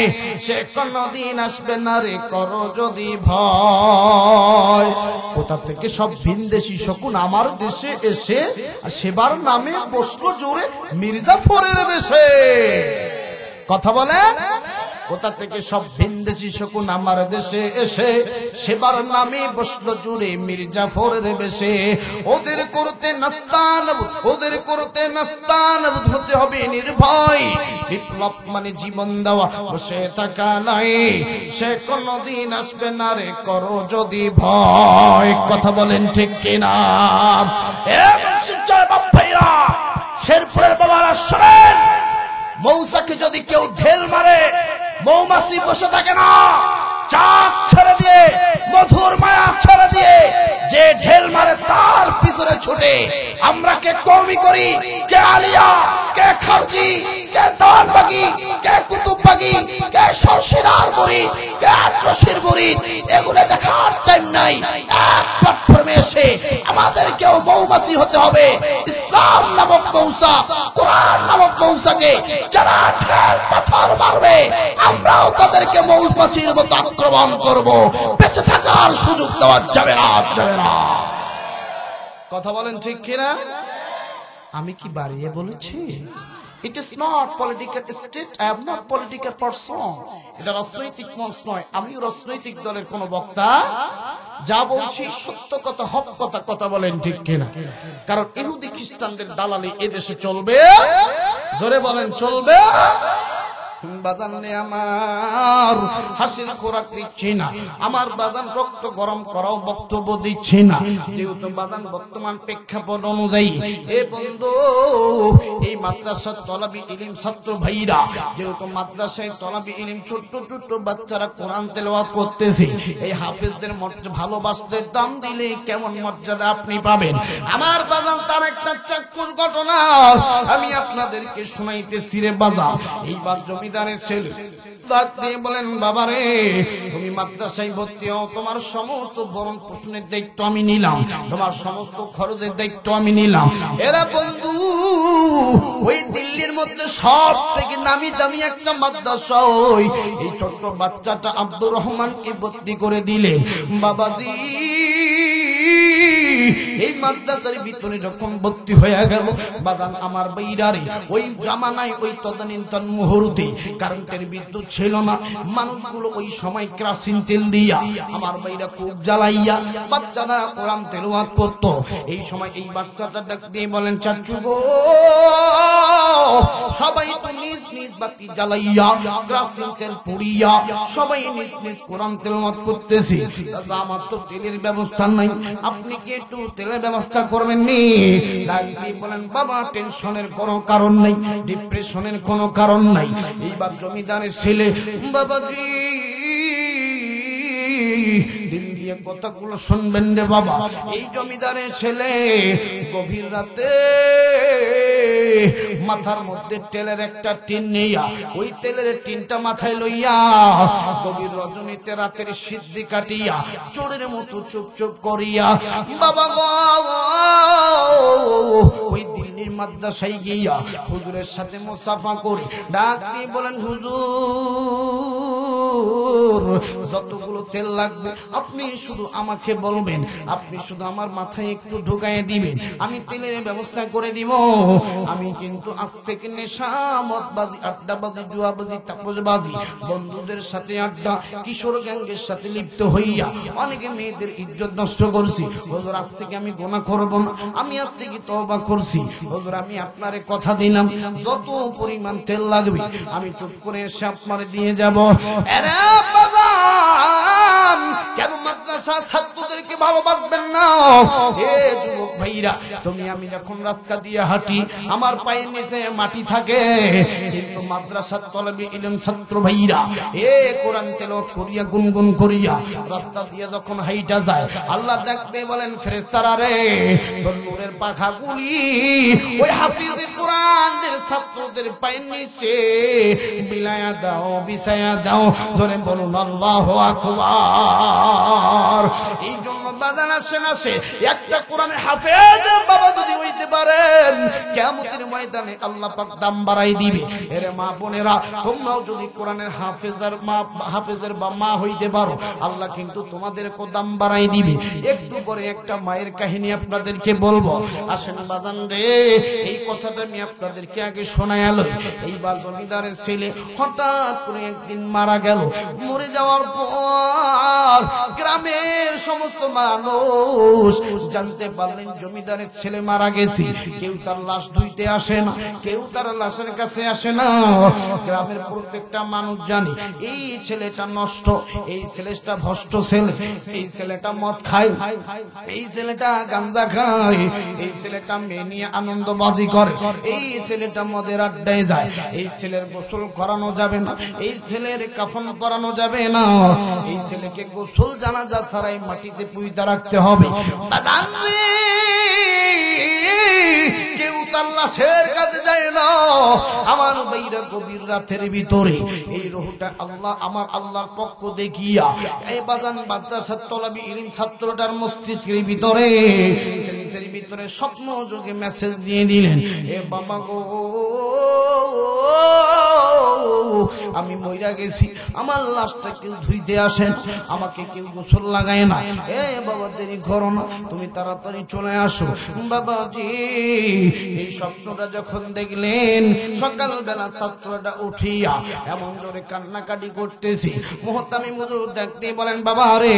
সে কোনদিন আসবে না রে করো যদি ভয়। কোথা থেকে সব ভিনদেশি শকুন আমার দেশে এসে সেবার নামে বসলো জোরে মির্জাফরের বেশে। কথা বলেন, কোথা থেকে সব ভিনদেশি শকুন আমার দেশে এসে সেবার নামে বসলো জুড়ে মির্জাফরের বেশে। ওদের করতে নাস্তান, ওদের করতে নাস্তান হতে হবে নির্ভয়। বিপ্লব মানে জীবন দেওয়া, বসে থাকা নাই, সে কোনদিন আসবে না রে করো যদি ভয়। কথা বলেন ঠিক কিনা? শেরপুরের বাবারা শোনেন, মৌসাকে যদি কেউ ঢেল মারে, মৌমাছি বসে থাকে না, চাক ছেড়ে দিয়ে, মধুর মায়া ছেড়ে দিয়ে যে ঢেল মারে তার পিছনে ছুটে। আমরা কে কওমি করি, কে আলিয়া, কে খারজি, কে দানবাগি, কে কুতুববাগি, কে সরসিনার মুরিদ, কে আটরশির মুরিদ, এগুলো দেখার টাইম নাই। এক প্ল্যাটফর্মে এসে আমাদেরকেও মৌমাছি হতে হবে। ইসলাম নামক মৌসা, কোরআন নামক মৌসাকে যারা ঢেল পাথর মারবে, আমরাও তাদেরকে মৌমাছির মতো আক্রমণ করব। বেঁচে থাকার সুযোগ দেওয়া যাবে না, যাবে না। কথা বলেন ঠিক কিনা? আমি কি বাড়িয়ে বলেছি? It is not political state, I am not political person. এটা রাজনৈতিক মঞ্চ নয়, আমি রাজনৈতিক দলের কোন বক্তা। যা বলছি সত্য কথা, হক কথা। কথা বলেন ঠিক কিনা? কারণ ইহুদি খ্রিস্টানদের দালালি এদেশে চলবে। জোরে বলেন চলবে। বাদান নে আমার হাসির খোরাক দিচ্ছি না, আমার বাদান রক্ত গরম করাও বক্তব্য দিচ্ছি না, যেহেতু বাদান বর্তমান প্রেক্ষাপট অনুযায়ী। এ বন্ধু, এই মাদ্রাসার তলাবি ইলম ছাত্র ভাইরা, যেহেতু মাদ্রাসায় তলাবি ইলম ছোট্ট ছোট্ট বাচ্চারা কোরআন তেলাওয়াত করতেছে, এই হাফেজদের ভালোবাসতে দাম দিলে কেমন মর্যাদা আপনি পাবেন। আমার বাদান তার একটা চাক্ষুষ ঘটনা আমি আপনাদেরকে শোনাইতেছি রে বাজার। এইবার জমিদারের ছেলে ডাক দিয়ে বলেন, বাবা রে তুমি মাদ্রাসায় ভর্তি হও, তোমার সমস্ত ভরণ পোষণের দায়িত্ব আমি নিলাম, তোমার সমস্ত খরচের দায়িত্ব আমি নিলাম। এরা বন্ধু ওই দিল্লির মধ্যে সব থেকে নামি দামি একটা মাদ্রাসা, ওই এই ছোট্ট বাচ্চাটা আব্দুর রহমানকে ভর্তি করে দিলেন। বাবাজি এই মাদ্রাসার ভিতরে যখন ভর্তি হয়ে গেল, বাদান আমার বাইরারে ওই জামানায় ওই তদানীন্তন মুহূর্তে কারেন্টের বিদ্যুৎ ছিল না, মানুষগুলো ওই সময় কেরোসিন তেল দিয়া আমার বাইরা খুব জ্বালাইয়া বাচ্চারা কোরআন তেলাওয়াত করত। এই সময় এই বাচ্চাটা ডাক দিয়ে বলেন, চাচু গো সবাই তো নিজ নিজ বাতি জ্বালাইয়া কেরোসিন তেল পুড়িয়া সবাই নিজ নিজ কোরআন তেলাওয়াত করতেছে, আমার তো তেলের ব্যবস্থা নাই, আপনি কি একটু তেলের ব্যবস্থা করবেন নি? ডাক দিয়ে বলেন, বাবা টেনশনের কোনো কারণ নাই, ডিপ্রেশনের কোনো কারণ নাই। এইবার জমিদারের ছেলে, বাবাজি দিন দিয়ে কথাগুলো শুনবেন রে বাবা। এই জমিদারের ছেলে গভীর রাতে মাথার মধ্যে তেলের একটা টিন নিয়া, ওই তেলের টিনটা মাথায় লইয়া গভীর রজনীতে রাতের সিদ্ধি কাটিয়া চোরের মতো চুপ চুপ করিয়া বাবা ওই দিল্লির মাদ্রাসায় গিয়া হুজুরের সাথে মুসাফা করে ডাক দিয়ে বলেন, হুজুর হুজুর যতগুলো তেল লাগবে আপনি শুধু আমাকে বলবেন, আপনি শুধু আমার মাথায় একটু ঢুকায় দিবেন, আমি তেলের ব্যবস্থা করে দিব। আমি কিন্তু আজ থেকে নেশা, মদবাজি, আড্ডাবাজি, জুয়াবাজি, তাপসবাজি, বন্ধুদের সাথে আড্ডা, কিশোর গ্যাংয়ের সাথে লিপ্ত হইয়া অনেকে মেয়েদের ইজ্জত নষ্ট করছি। হুজুর আজ থেকে আমি গুনাহ করব না, আমি আজ থেকে তওবা করছি। হুজুর আমি আপনারে কথা দিলাম যত পরিমাণ তেল লাগবে আমি চুপ করে এসে আপনারে দিয়ে যাব। আরে বাজান, কেন মাদ্রাসা ছাত্রদেরকে ভালোবাসবেন না? এ যুবক ভাইরা, তুমি আমি যখন রাস্তা দিয়ে হাঁটি আমার পায়ের নিচে মাটি থাকে, কিন্তু মাদ্রাসার তলবে ইলম ছাত্র ভাইরা এ কোরআন তেলাওয়াত করিয়া গুনগুন করিয়া রাস্তা দিয়ে যখন হাইটা যায়, আল্লাহ ডাকতে বলেন ফেরেশতারা রে, তোর নূরের পাখাগুলি ওই হাফিজে কোরআনদের ছাত্রদের পায়ের নিচে বিলায়া দাও, বিছায়া দাও। জোরে বলুন আল্লাহু আকবার। এই জন্য বাজান আসেন, আসে একটা কোরআনের হাফেজ বাবা যদি হইতে পারেন, কিয়ামতের ময়দানে আল্লাহ পাক দাম বাড়াই দিবে। এর মা বোনেরা, তোমরাও যদি কোরআনের হাফেজের বা মা হইতে পারো, আল্লাহ কিন্তু তোমাদেরকে দাম বাড়াই দিবে। একটু পরে একটা মায়ের কাহিনী আপনাদেরকে বলবো। আসেন বাজান রে, এই কথাটা আমি আপনাদেরকে আগে শোনায়ালো। এইবার জমিদারের ছেলে হঠাৎ করে একদিন মারা গেল। মরে যাওয়ার পর গ্রামের সমস্ত মানুষ জানতে পারলেন জমিদারের ছেলে মারা গেছে। কেউ তার লাশ ধুইতে আসে না, কেউ তার লাশের কাছে আসে না। গ্রামের প্রত্যেকটা মানুষ জানে এই ছেলেটা নষ্ট, এই ছেলেটা ভ্রষ্ট ছেলে, এই ছেলেটা মদ খায়, এই ছেলেটা গাঁজা খায়, এই ছেলেটা মেয়ে নিয়ে আনন্দবাজি করে, এই ছেলেটা মদের আড্ডায় যায়, এই ছেলের গোসল করানো যাবে না, এই ছেলের কাফন পরানো যাবে না, এই ছেলেকে গোসল জানাজা ছাড়াই মাটিতে পুঁইতে রাখতে হবে। কেউ তার লাশের কাছে যায় না। আমার ভাইরা, গভীর রাতের ভিতরে এই রূহটা আল্লাহ, আমার আল্লাহর পক্ষ দেখিয়া এই বাজান মাদ্রাসার তলাবি ইলম ছাত্রটার মস্তিষ্কের ভিতরে সেন্সের ভিতরে স্বপ্ন যোগে মেসেজ দিয়ে দিলেন, এ বাবা গো, আমি মইরা গেছি, আমার লাশটা কেউ ধুইতে আসেন, আমাকে কেউ গোসল লাগায় না। এ বাবা, দেরি করো না, তুমি তাড়াতাড়ি চলে আসো। বাবাজি এই স্বপ্নটা যখন দেখলেন, সকালবেলা ছাত্রটা উঠিয়া এমন জোরে কান্নাকাটি করতেছি। মুহতামিম হুজুর ডাকতে বলেন, বাবা রে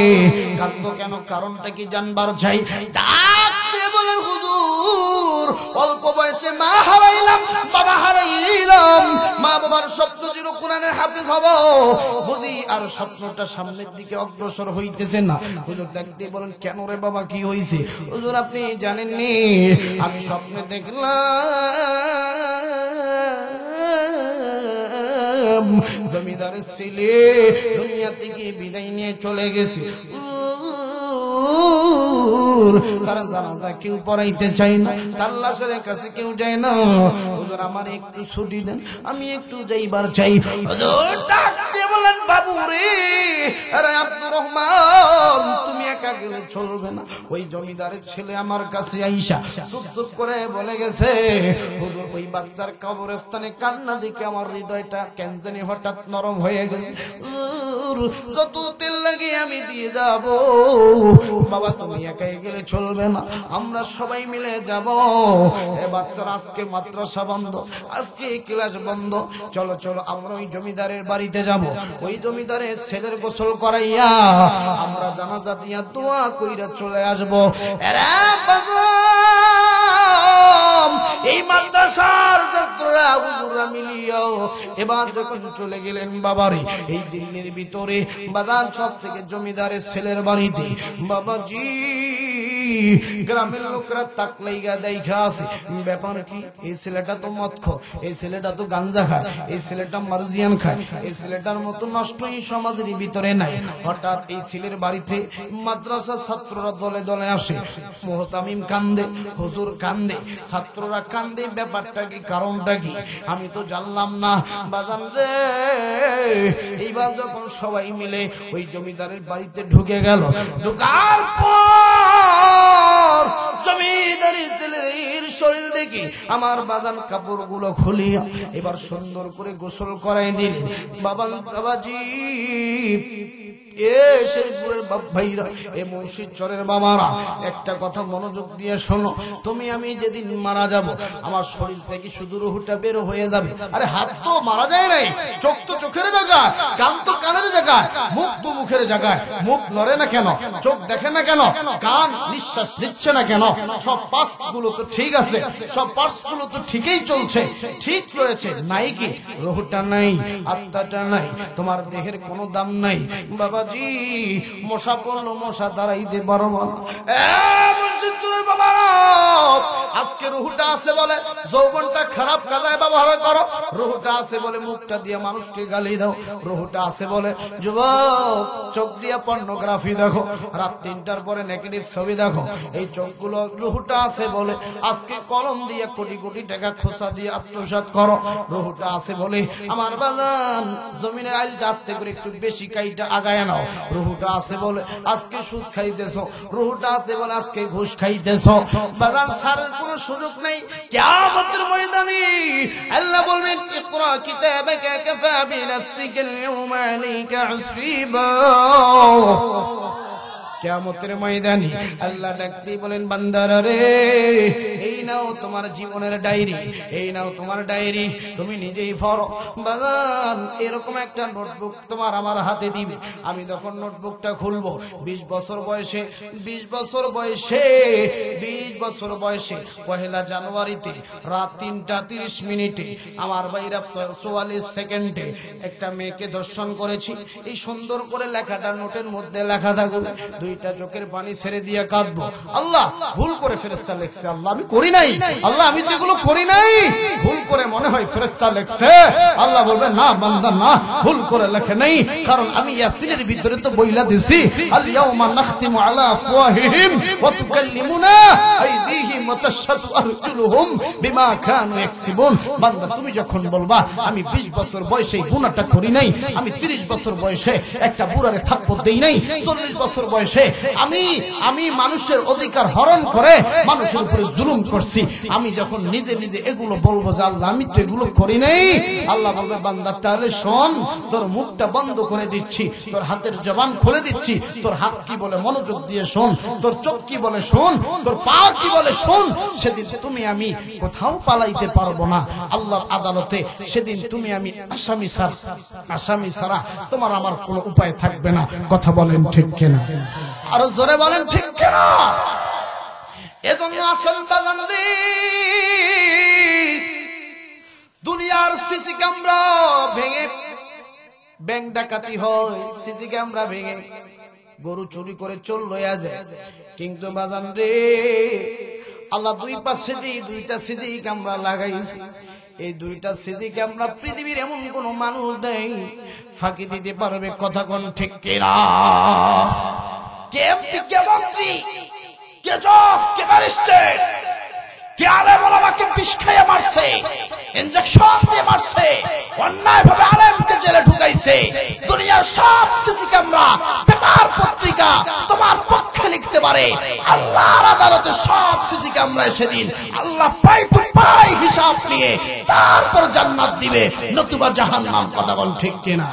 কাঁদো কেন, কারণটা কি জানবার চাই। ডাকতে বলেন, হুজুর অল্প বয়সে মা হারাইলাম, বাবা হারাইলাম, মা বাবার স্বপ্ন ছিল কোরআনের হাফেজ হব বুঝি, আর স্বপ্নটা সামনের দিকে অগ্রসর হইতেছে না। হুজুর ডাকতে বলেন, কেন রে বাবা, কি হইছে? হুজুর আপনি জানেননি, আমি স্বপ্নে দেখলাম জমিদারের ছেলে দুনিয়া থেকে বিদায় নিয়ে চলে গেছে। তার জানাজা কেউ পড়াইতে চায় না, তার লাশের কাছে কেউ যায় না। হুজুর আমার একটু ছুটি দেন, আমি একটু যাইবার চাই। হুজুর ডাকতে বলেন, বাবু রে, আরে আব্দুর রহমান, তুমি একা গেলে চলবে না। ওই জমিদারের ছেলে আমার কাছে আইসা চুপ চুপ করে বলে গেছে, হুজুর ওই বাচ্চার কবরস্থানে কান্না দেখে আমার হৃদয়টা কেন জানি হঠাৎ নরম হয়ে গেছে। যত তেল লাগে আমি দিয়ে যাব। বাবা তুমি একাই গেলে চলবে না, আমরা সবাই মিলে যাব। এ বাচ্চার আজকে মাদ্রাসা বন্ধ, আজকে ক্লাস বন্ধ, চলো চলো আমরা ওই জমিদারের বাড়িতে যাব। ওই জমিদারের ছেলের গোসল করাইয়া আমরা জানাজা দিয়া দোয়া কইরা চলে আসবো। এই মাদ্রাসার ছাত্ররা হুজুররা মিলিয়াও এবার যখন চলে গেলেন বাবারে এই দিল্লির ভিতরে বাজার সব থেকে জমিদারের ছেলের বাড়িতে, বাবাজি গ্রামের লোকরা তাক লাইগা দেখা আছে, ব্যাপার কি? এই ছেলেটা তো মদ খায়, এই ছেলেটা তো গাঞ্জা খায়, এই ছেলেটা মার্জিয়ান খায়, এই ছেলেটার মতো নষ্ট এই সমাজের ভিতরে নাই। হঠাৎ এই ছেলের বাড়িতে মাদ্রাসার ছাত্ররা দলে দলে আসে। মুহতামিম কান্দে, হুজুর কান্দে, ছাত্ররা কান্দে। ব্যাপারটা কি, কারণটা কি আমি তো জানলাম না বাজান রে। এইবার যখন সবাই মিলে ওই জমিদারের বাড়িতে ঢুকে গেল, ঢোকার পর জমিদারি ছেলের শরীর দেখি আমার বাদান কাপড়গুলো খুলিয়া এবার সুন্দর করে গোসল করাই দিল। বাবাজি একটা কথা মনোযোগ দিয়ে শোনো, তুমি আমি যেদিন মারা যাব আমার শরীর থেকে শুধু রুহটা বের হয়ে যাবে। আরে হাত তো মারা যায় নাই, চোখ তো চোখের জায়গায়, কান তো কানের জায়গায়, মুখ তো মুখের জায়গায়। মুখ নড়ে না কেন? চোখ দেখে না কেন? কান নিঃশ্বাস নিচ্ছে না কেন? সব পার্টস গুলো তো ঠিক আছে, সব পার্টস গুলো তো ঠিকই চলছে, ঠিক রয়েছে। নাই কি? রুহটা নাই, আত্মাটা নাই, তোমার দেহের কোনো দাম নাই। বাবাজি মশা পড়লো, মশা দাঁড়াইতে পারবো না। আজকে রুহটা আছে বলে যৌবনটা খারাপ কাজায় ব্যবহার করো, রুহটা আছে বলে মুখটা দিয়ে মানুষকে গালি দাও, রুহটা আছে বলে যুবক চোখ দিয়ে পর্নোগ্রাফি দেখো, রাত 3টার পরে নেগেটিভ ছবি দেখো। এই চোখগুলো রুহটা আছে বলে আজকে কলম দিয়ে কোটি কোটি টাকা খোসা দিয়ে আত্মসাৎ করো। রুহটা আছে বলে আমার বাজান জমিনের আইলটা আস্তে করে একটু বেশি কাইটা আগায় নাও। রুহটা আছে বলে আজকে সুদ খাইতেছো, রুহটা আছে বলে আজকে ঘুষ খাইতেছো। বাজান ছাড়ের কোনো সুযোগ নেই। কিয়ামতের ময়দানে আল্লাহ বলবেন ইকরা কিতাবাকা কাফা বিনাফসিকা আল-ইয়াওমা আলাইকা হাসিবা। কিয়ামতের ময়দানে আল্লাহ ডাকতে বলেন বান্দারা রে, এই নাও তোমার জীবনের ডায়েরি, এই নাও তোমার ডায়েরি, তুমি নিজেই পড়ো। বাজান এরকম একটা নোটবুক তোমার আমার হাতে দিবে, আমি যখন নোটবুকটা খুলবো 20 বছর বয়সে, 20 বছর বয়সে, 20 বছর বয়সে পহেলা জানুয়ারিতে রাত 3টা 30 মিনিটে আমার বাইরা 44 সেকেন্ডে একটা মেয়েকে দর্শন করেছি। এই সুন্দর করে লেখাটা নোটের মধ্যে লেখা থাকবে, দুইটা চোখের পানি ছেড়ে দিয়ে কাঁদবো। আল্লাহ ভুল করে ফেরেশতা লেখছে, আল্লাহ আমি করি নাই, আল্লাহ আমি তো এগুলো করি নাই, ভুল করে মনে হয় ফেরেশতা লেখছে। আল্লাহ বলবে না বান্দা না, ভুল করে লেখে নাই, কারণ আমি ইয়াসিনের ভিতরে তো বইলা দিছি আল ইয়াউমা নাখতিমু আলা আফওয়াহিহিম ওয়া তুকাল্লিমুনা আইদিহিম ওয়া তাশহাদু আরজুলুহুম বিমা কানু ইয়াকসিবুন। বান্দা তুমি যখন বলবা আমি 20 বছর বয়সে গুনাহটা করি নাই, আমি 30 বছর বয়সে একটা বুড়ারে থাপ্পড় দেই নাই, 40 বছর বয়সে আমি মানুষের অধিকার হরণ করে মানুষের উপরে জুলুম করছি, আমি যখন নিজে নিজে এগুলো বলবো যে আল্লাহ আমি তো এগুলো করি নাই, আল্লাহ বলবে বান্দা তাহলে শোন, তোর মুখটা বন্ধ করে দিচ্ছি, তোর হাতের জবান খুলে দিচ্ছি, তোর হাত কি বলে মনোযোগ দিয়ে শোন, তোর চোখ কি বলে শোন, তোর পা কি বলে শোন। সেদিন তুমি আমি কোথাও পালাইতে পারবো না আল্লাহর আদালতে, সেদিন তুমি আমি আসামি ছাড়া তোমার আমার কোনো উপায় থাকবে না। কথা বলেন ঠিক কিনা? আরো জোরে বলেন ঠিক কিনা? এজন্য আসল বাজান রে, দুনিয়ার সিসি ক্যামেরা ভেঙে ব্যাংক ডাকাতি হয়, সিসি ক্যামেরা ভেঙে গরু চুরি করে চোর লইয়া যায়, কিন্তু বাজান রে আল্লাহ দুই পাশে দিয়ে 2টা সিসি ক্যামেরা লাগাইছে। এই 2টা সিসি ক্যামেরা পৃথিবীর এমন কোন মানুষ নেই ফাঁকি দিতে পারবে। কথা কোন ঠিক কিনা? কে এমপি, কে মন্ত্রী, কে জজ, কে ব্যারিস্টার, কে আলেম ওলামাকে বিষ খাইয়ে মারছে, ইনজেকশন দিয়ে মারছে, অন্যায় ভাবে আলেমকে জেলে ঢুকাইছে, দুনিয়ার সব সিসি ক্যামেরা পেপার পত্রিকা তোমার পক্ষে লিখতে পারে। আল্লাহর আদালতে সব সিসি ক্যামেরা সেদিন আল্লাহ পাই টু পাই হিসাব নিয়ে তারপর জান্নাত দিবে, নতুবা জাহান্নাম। কথা বল ঠিক কিনা?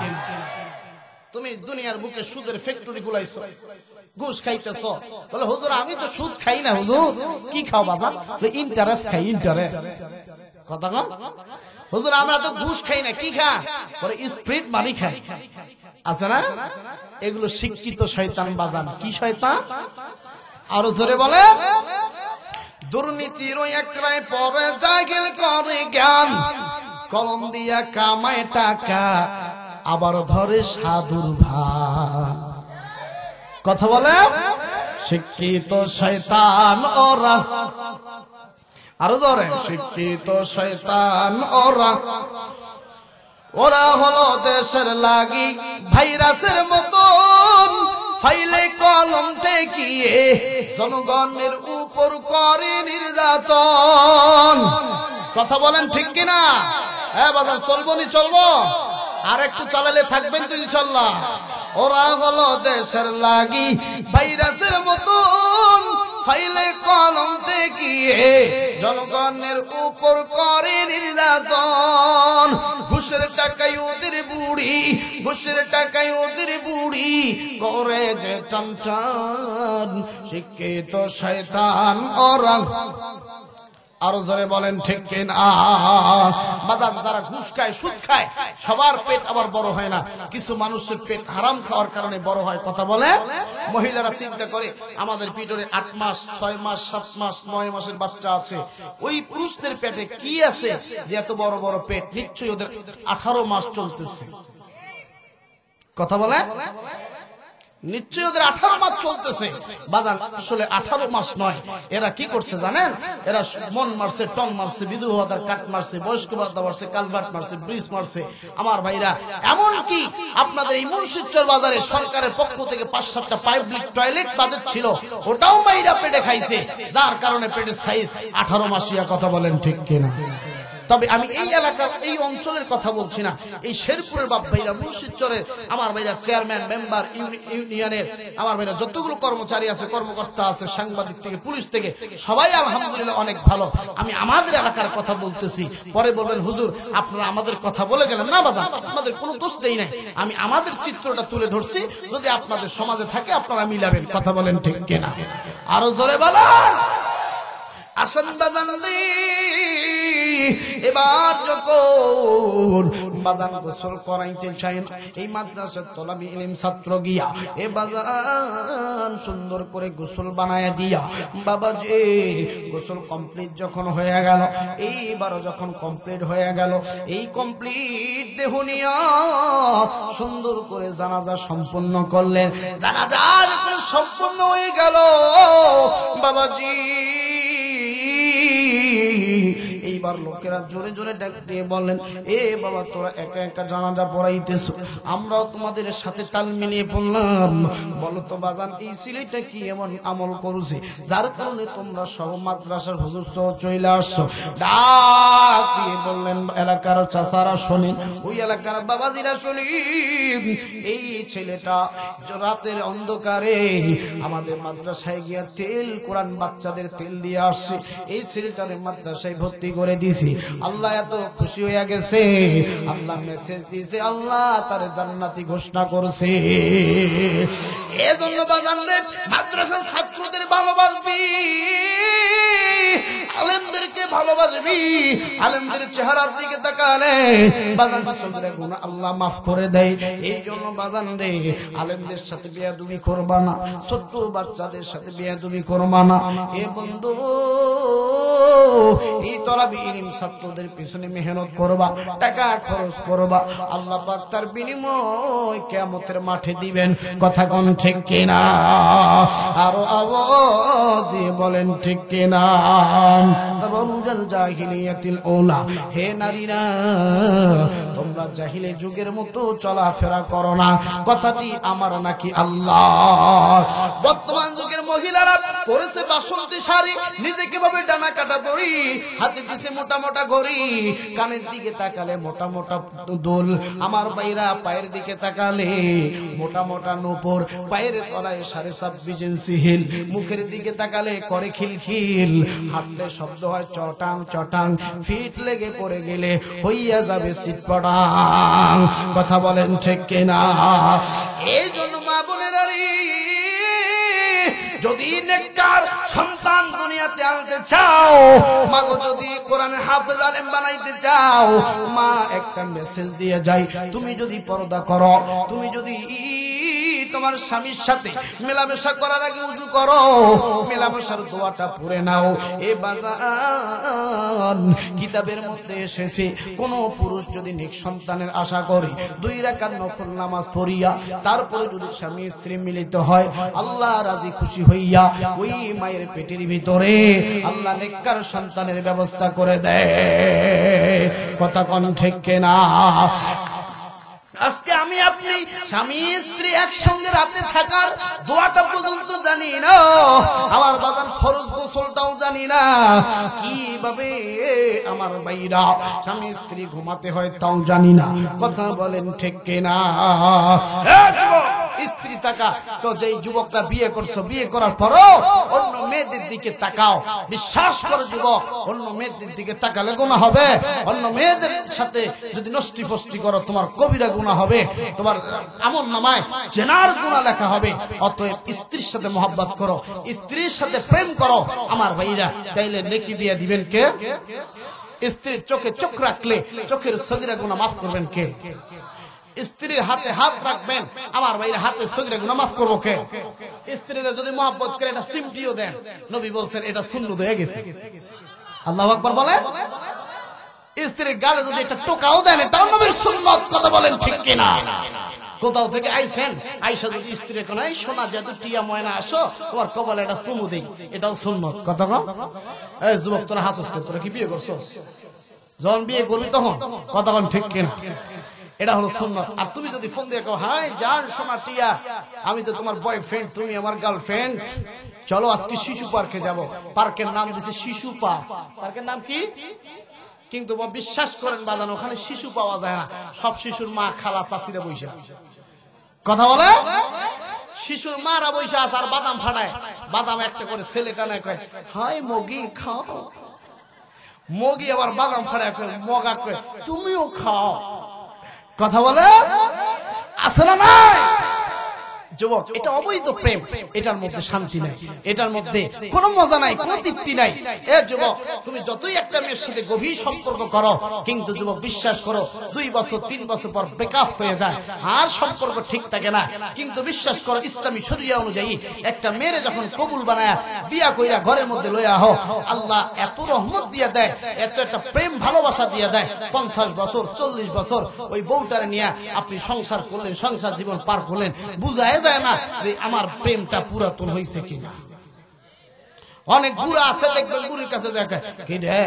তুমি দুনিয়ার বুকে সুদের ফ্যাক্টরি গুলাইছো, ঘুষ খাইতেছো, বলে হুজুর আমি তো সুদ খাই না। হুজুর কি খাও বাবা? বলে ইন্টারেস্ট খাই, ইন্টারেস্ট। কথা কম। হুজুর আমরা তো ঘুষ খাই না, কি খা? বলে স্প্রিট মানি খাই। আছে না? এগুলো শিক্ষিত শয়তান বাজান। কি শয়তান? আরো জোরে বলে। দুর্নীতির একরায় পরে জাগিল করে জ্ঞান, কলম দিয়া কামায় টাকা আবার ধরে সাধুর ভান। কথা বলে শিক্ষিত শয়তান ওরা, আরো ধরে শিক্ষিত শয়তান ওরা, ওরা হলো দেশের লাগি ভাইরাসের মতন, ফাইলে কলম ঠেকিয়ে জনগণের উপর করে নির্যাতন। কথা বলেন ঠিক কিনা? হ্যাঁ বাজার চলবো নি? চলবো। আর একটু চালালে থাকবেন তো ইনশাল্লাহ। ওরা হলো দেশের লাগি ভাইরাসের মতন, ফাইলে কলম দেখিয়ে জনগণের উপর করে নির্যাতন। ঘুষের টাকায় ওদের বুড়ি, ঘুষের টাকায় ওদের বুড়ি করে যে টান। শিক্ষিত শয়তান ওরা, আরো জোরে বলেন ঠিক কিনা? বাজার যারা ঘুষ খায়, সুদ খায়, সবার পেট আবার বড় হয় না। কিছু মানুষের পেট হারাম খাওয়ার কারণে বড় হয়। কথা বলে মহিলারা চিন্তা করে আমাদের পিঠরে 8 মাস 6 মাস 7 মাস 9 মাসের বাচ্চা আছে, ওই পুরুষদের পেটে কি আছে যে এত বড় বড় পেট? নিশ্চয়ই ওদের 18 মাস চলতেছে। কথা বলে নিশ্চয়ই ওদের 18 মাস চলতেছে। বাজান আসলে 18 মাস নয়। এরা কি করছে জানেন? এরা মন মারছে, টন মারছে, বিধুভাতার কাট মারছে, বয়স্ক ভাতা মারছে, কালভার্ট মারছে, ব্রিজ মারছে। আমার ভাইরা, এমন কি আপনাদের এই মুন্সিরচর বাজারে সরকারের পক্ষ থেকে 5-7টা পাবলিক টয়লেট বাজেট ছিল, ওটাও মাইরা পেটে খাইছে, যার কারণে পেটের সাইজ 18 মাসিয়া। কথা বলেন ঠিক কিনা? তবে আমি এই এলাকার এই অঞ্চলের কথা বলছি না, এই শেরপুরের বাপ ভাইরা, মুন্সিরচরের আমার ভাইরা, চেয়ারম্যান, মেম্বার, ইউনিয়নের আমার ভাইরা, যতগুলো কর্মচারী আছে, কর্মকর্তা আছে, সাংবাদিক থেকে পুলিশ থেকে সবাই আলহামদুলিল্লাহ অনেক ভালো। আমি আমাদের এলাকার কথা বলতেছি। পরে বলবেন হুজুর আপনারা আমাদের কথা বলে গেলেন। না বাজান, আপনাদের কোনো দোষ দেই নাই, আমি আমাদের চিত্রটা তুলে ধরছি। যদি আপনাদের সমাজে থাকে আপনারা মিলাবেন। কথা বলেন ঠিক কিনা? আরো জোরে বলেন। আসেন বাজান রে, এবার যখন বাজান গোসল করাইতে চাইন, এই মাদ্রাসার তলাবি ইলম ছাত্র গিয়া এ বাজান সুন্দর করে গোসল বানায় দিয়া, বাবা যে গোসল কমপ্লিট যখন হয়ে গেল, এইবার যখন কমপ্লিট হয়ে গেল, এই কমপ্লিট দেহ নিয়া সুন্দর করে জানাজা সম্পন্ন করলেন। জানাজা যখন সম্পন্ন হয়ে গেল, বাবাজি এইবার লোকেরা জোরে জোরে ডাক দিয়ে বললেন, এ বাবা তোরা একা একা জানাজা পড়াইতেছ, আমরাও তোমাদের সাথে তাল মিলিয়ে পড়লাম। বলো তো বাজান, এই ছেলেটা কি এমন আমল করছে যার কারণে তোমরা সব মাদ্রাসার হুজুর সহ চলে আসছো? ডাক দিয়ে বললেন, এলাকার চাচারা শোনেন, ওই এলাকার বাবাজিরা শোনেন, এই ছেলেটা রাতের অন্ধকারে আমাদের মাদ্রাসায় গিয়া তেল কোরআন বাচ্চাদের তেল দিয়ে আসছে। এই ছেলেটারে মাদ্রাসায় ভর্তি করে দিছি। আল্লাহ এত খুশি হয়ে গেছে, আল্লাহ মেসেজ দিয়েছে, আল্লাহ তার জান্নাতি ঘোষণা করছে। এজন্য বাজানরে মাদ্রাসার ছাত্রদের ভালোবাসবি, আলেমদেরকে ভালোবাসবি। আলেমদের চেহারার দিকে তাকালে বাজান বাসুদের গুনাহ আল্লাহ মাফ করে দেয়। এই জন্য বাজান রে, আলেমদের সাথে বেয়াদবি করবা না, ছোট্ট বাচ্চাদের সাথে বেয়াদবি করবা না। এ বন্ধু, এই তলাবি ইলম ছাত্রদের পিছনে মেহনত করবা, টাকা খরচ করবা, আল্লাহ পাক তার বিনিময় কিয়ামতের মাঠে দিবেন। কথা কোন ঠিক কিনা? আরো আওয়াজ দিয়ে বলেন ঠিক কিনা? তাবারুজাল জাহিলিয়াতিল উলা, হে নারীরা তোমরা জাহিলি যুগের মতো চলাফেরা করো না। কথাটি আমার নাকি আল্লাহ? বর্তমান যুগের মহিলারা পরেছে বাসন্তী শাড়ি, নিজেকে ভাবে ডানা কাটা দড়ি, হাতে দিছে মোটা মোটা ঘড়ি, কানের দিকে তাকালে মোটা মোটা দোল, আমার বাইরা পায়ের দিকে তাকালে মোটা মোটা নূপুর, পায়ের তলায় 26.5 ইঞ্চি হিল, মুখের দিকে তাকালে করে খিলখিল, হাঁটলে শব্দ হয় চটাং চটাং, ফিট লেগে পড়ে গেলে হইয়া যাবে সিটপটাং। কথা বলেন ঠিক কিনা? এই জন্য মা বোনেরা রে, যদি নেককার সন্তান দুনিয়াতে আনতে চাও, মাগো যদি কোরআনের হাফেজ আলেম বানাইতে চাও, মা একটা মেসেজ দিয়ে যাই, তুমি যদি পর্দা করো, তুমি যদি তোমার স্বামীর সাথে মেলামেশা করার আগে উযু করো, মেলামেশার দোয়াটা পড়ে নাও। এ বাজান কিতাবের মধ্যে এসেছে, কোন পুরুষ যদি নেক সন্তানের আশা করে 2 রাকাত নফল নামাজ পড়িয়া তারপরে যদি স্বামী স্ত্রী মিলিত হয়, আল্লাহ রাজি খুশি হইয়া ওই মায়ের পেটের ভিতরে আল্লাহ নেককার সন্তানের ব্যবস্থা করে দেয়। কথা কোন ঠিক কিনা? আজকে আমি আপনি স্বামী স্ত্রী একসঙ্গে রাতে থাকার দোয়াটা পর্যন্ত জানি না, আমার বাজার ফরজ গোসলটাও জানি না, কিভাবে আমার ভাইরা স্বামী স্ত্রী ঘুমাতে হয় তাও জানি না। কথা বলেন ঠিক কিনা? স্ত্রী তাকা। তো যেই যুবকরা বিয়ে করছো, বিয়ে করার পরও অন্য মেয়েদের দিকে তাকাও, বিশ্বাস করো যুবক, অন্য মেয়েদের দিকে তাকালে গুনাহ হবে। অন্য মেয়েদের সাথে যদি নষ্টি ফষ্টি করো তোমার কবিরা গুনাহ হবে, তোমার আমলনামায় জিনার গুনাহ লেখা হবে। অতএব স্ত্রীর সাথে মহব্বত করো, স্ত্রীর সাথে প্রেম করো আমার ভাইরা, তাইলে নেকি দিয়ে দিবেন কে? স্ত্রীর চোখে চোখ রাখলে চোখের সগীরা গুনাহ মাফ করবেন কে? স্ত্রীর হাতে হাত রাখবেন আমার ভাইরা, হাতে সগীরা গুনাহ মাফ করবো কে? স্ত্রীরা যদি মহব্বত করে এটা সিমটিও দেন, নবী বলছেন এটা সুন্নাত হয়ে গেছে। আল্লাহু আকবার বলেন। স্ত্রীর গালে যদি একটা টোকাও দেন এটাও নবীর সুন্নাত। কথা বলেন ঠিক কিনা? কোথাও থেকে আইছেন, আইসা যদি স্ত্রীর কোন শোনা যায় তো টিয়া ময়না আসো তোমার কপালে একটা চুমু দেই, এটাও সুন্নাত। কথা কও এই যুবক, তোরা হাসছিস, তোরা কি বিয়ে করছো? যখন বিয়ে করবি তখন কথা বলেন ঠিক কিনা? এটা হলো সুন্নাত। আর তুমি যদি ফোন দিয়ে কও, হাই জান সোনা টিয়া, আমি তো তোমার বয়ফ্রেন্ড, তুমি আমার গার্লফ্রেন্ড, চলো আজকে শিশু পার্কে যাব। পার্কের নাম দিয়েছে শিশু পার্ক। পার্কের নাম কি? কিন্তু বিশ্বাস করেন বাজান, ওখানে শিশু পাওয়া যায় না, সব শিশুর মা খালা চাচিরা বসে আছে। কথা বলে শিশুর মারা বসে আছে আর বাদাম ফাটায়, বাদাম একটা করে ছেলে টানায় কয় হাই মগি খাও। মগি আবার বাদাম ফাটায় কয় মগা কয় তুমিও খাও। কথা বলে আছে না নাই? যুবক, এটা অবৈধ প্রেম, এটার মধ্যে শান্তি নাই, এটার মধ্যে কোনো মজা নাই, কোনো তৃপ্তি নাই। এ যুবক, তুমি যতই একটা মেয়ের সাথে গভীর সম্পর্ক করো, কিন্তু যুবক বিশ্বাস করো 2 বছর 3 বছর পর ব্রেকআপ হয়ে যায়, আর সম্পর্ক ঠিক থাকে না। কিন্তু বিশ্বাস করো ইসলামী শরিয়া অনুযায়ী একটা মেয়েরে যখন কবুল বানায় বিয়া কইরা ঘরের মধ্যে লইয়া হও, আল্লাহ এত রহমত দিয়ে দেয়, এত একটা প্রেম ভালোবাসা দিয়ে দেয়। 50 বছর 40 বছর ওই বউটারে নিয়ে আপনি সংসার করলেন, সংসার জীবন পার করলেন, বুঝায় যায় না যে আমার প্রেমটা পুরাতন হয়েছে কিনা। অনেক বুড়া আছে দেখবেন, বুড়ির কাছে দেখে কি রে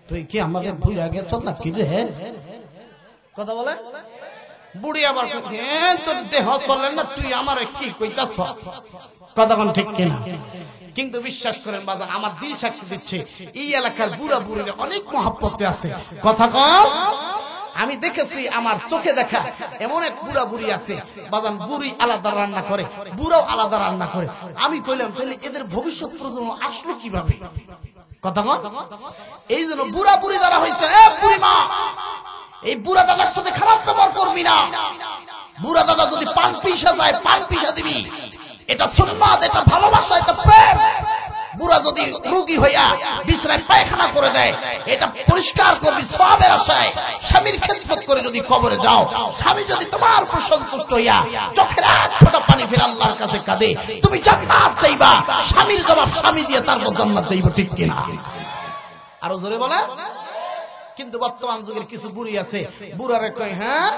তুই কি আমাদের ভুলে গেছ না কি রে? কথা বলে বুড়ি আবার তোর দেহ চলে না, তুই আমার কি কইতাছ? কথা কোন ঠিক কিনা? কিন্তু বিশ্বাস করেন বাজান, আমার দিল সাক্ষী দিচ্ছে এই এলাকার বুড়া বুড়িরা অনেক মহব্বতে আছে। কথা কম আমি দেখেছি, আমার চোখে দেখা এমন এক বুড়া বুড়ি আছে বাজান, বুড়ি আলাদা রান্না করে, বুড়াও আলাদা রান্না করে। আমি কইলাম তাহলে এদের ভবিষ্যৎ প্রজন্ম আসলো কিভাবে? কথা কন। এই জন্য বুড়া বুড়ি যারা হয়েছে, বুড়ি মা, এই বুড়া দাদার সাথে খারাপ ব্যবহার করবি না। বুড়া দাদা যদি পান পিসা যায়, পান পিসা দিবি, এটা সুন্নাত, এটা ভালোবাসা, এটা প্রেম। বুড়া যদি রোগী হইয়া বিছানায় পায়খানা করে দেয়, এটা পরিষ্কার করবি সওয়াবের আশায়। স্বামীর খেদমত করে যদি কবরে যাও, স্বামী যদি তোমার উপর সন্তুষ্ট হইয়া চোখের এক ফোঁটা পানি ফেলে আল্লাহর কাছে কাঁদে, তুমি জান্নাত চাইবা। স্বামীর জবাব স্বামী দিয়ে তারপর জান্নাত চাইবা, ঠিক কিনা? আরো জোরে বলে। কিন্তু বর্তমান যুগের কিছু বুড়ি আছে, বুড়ারে কয় হ্যাঁ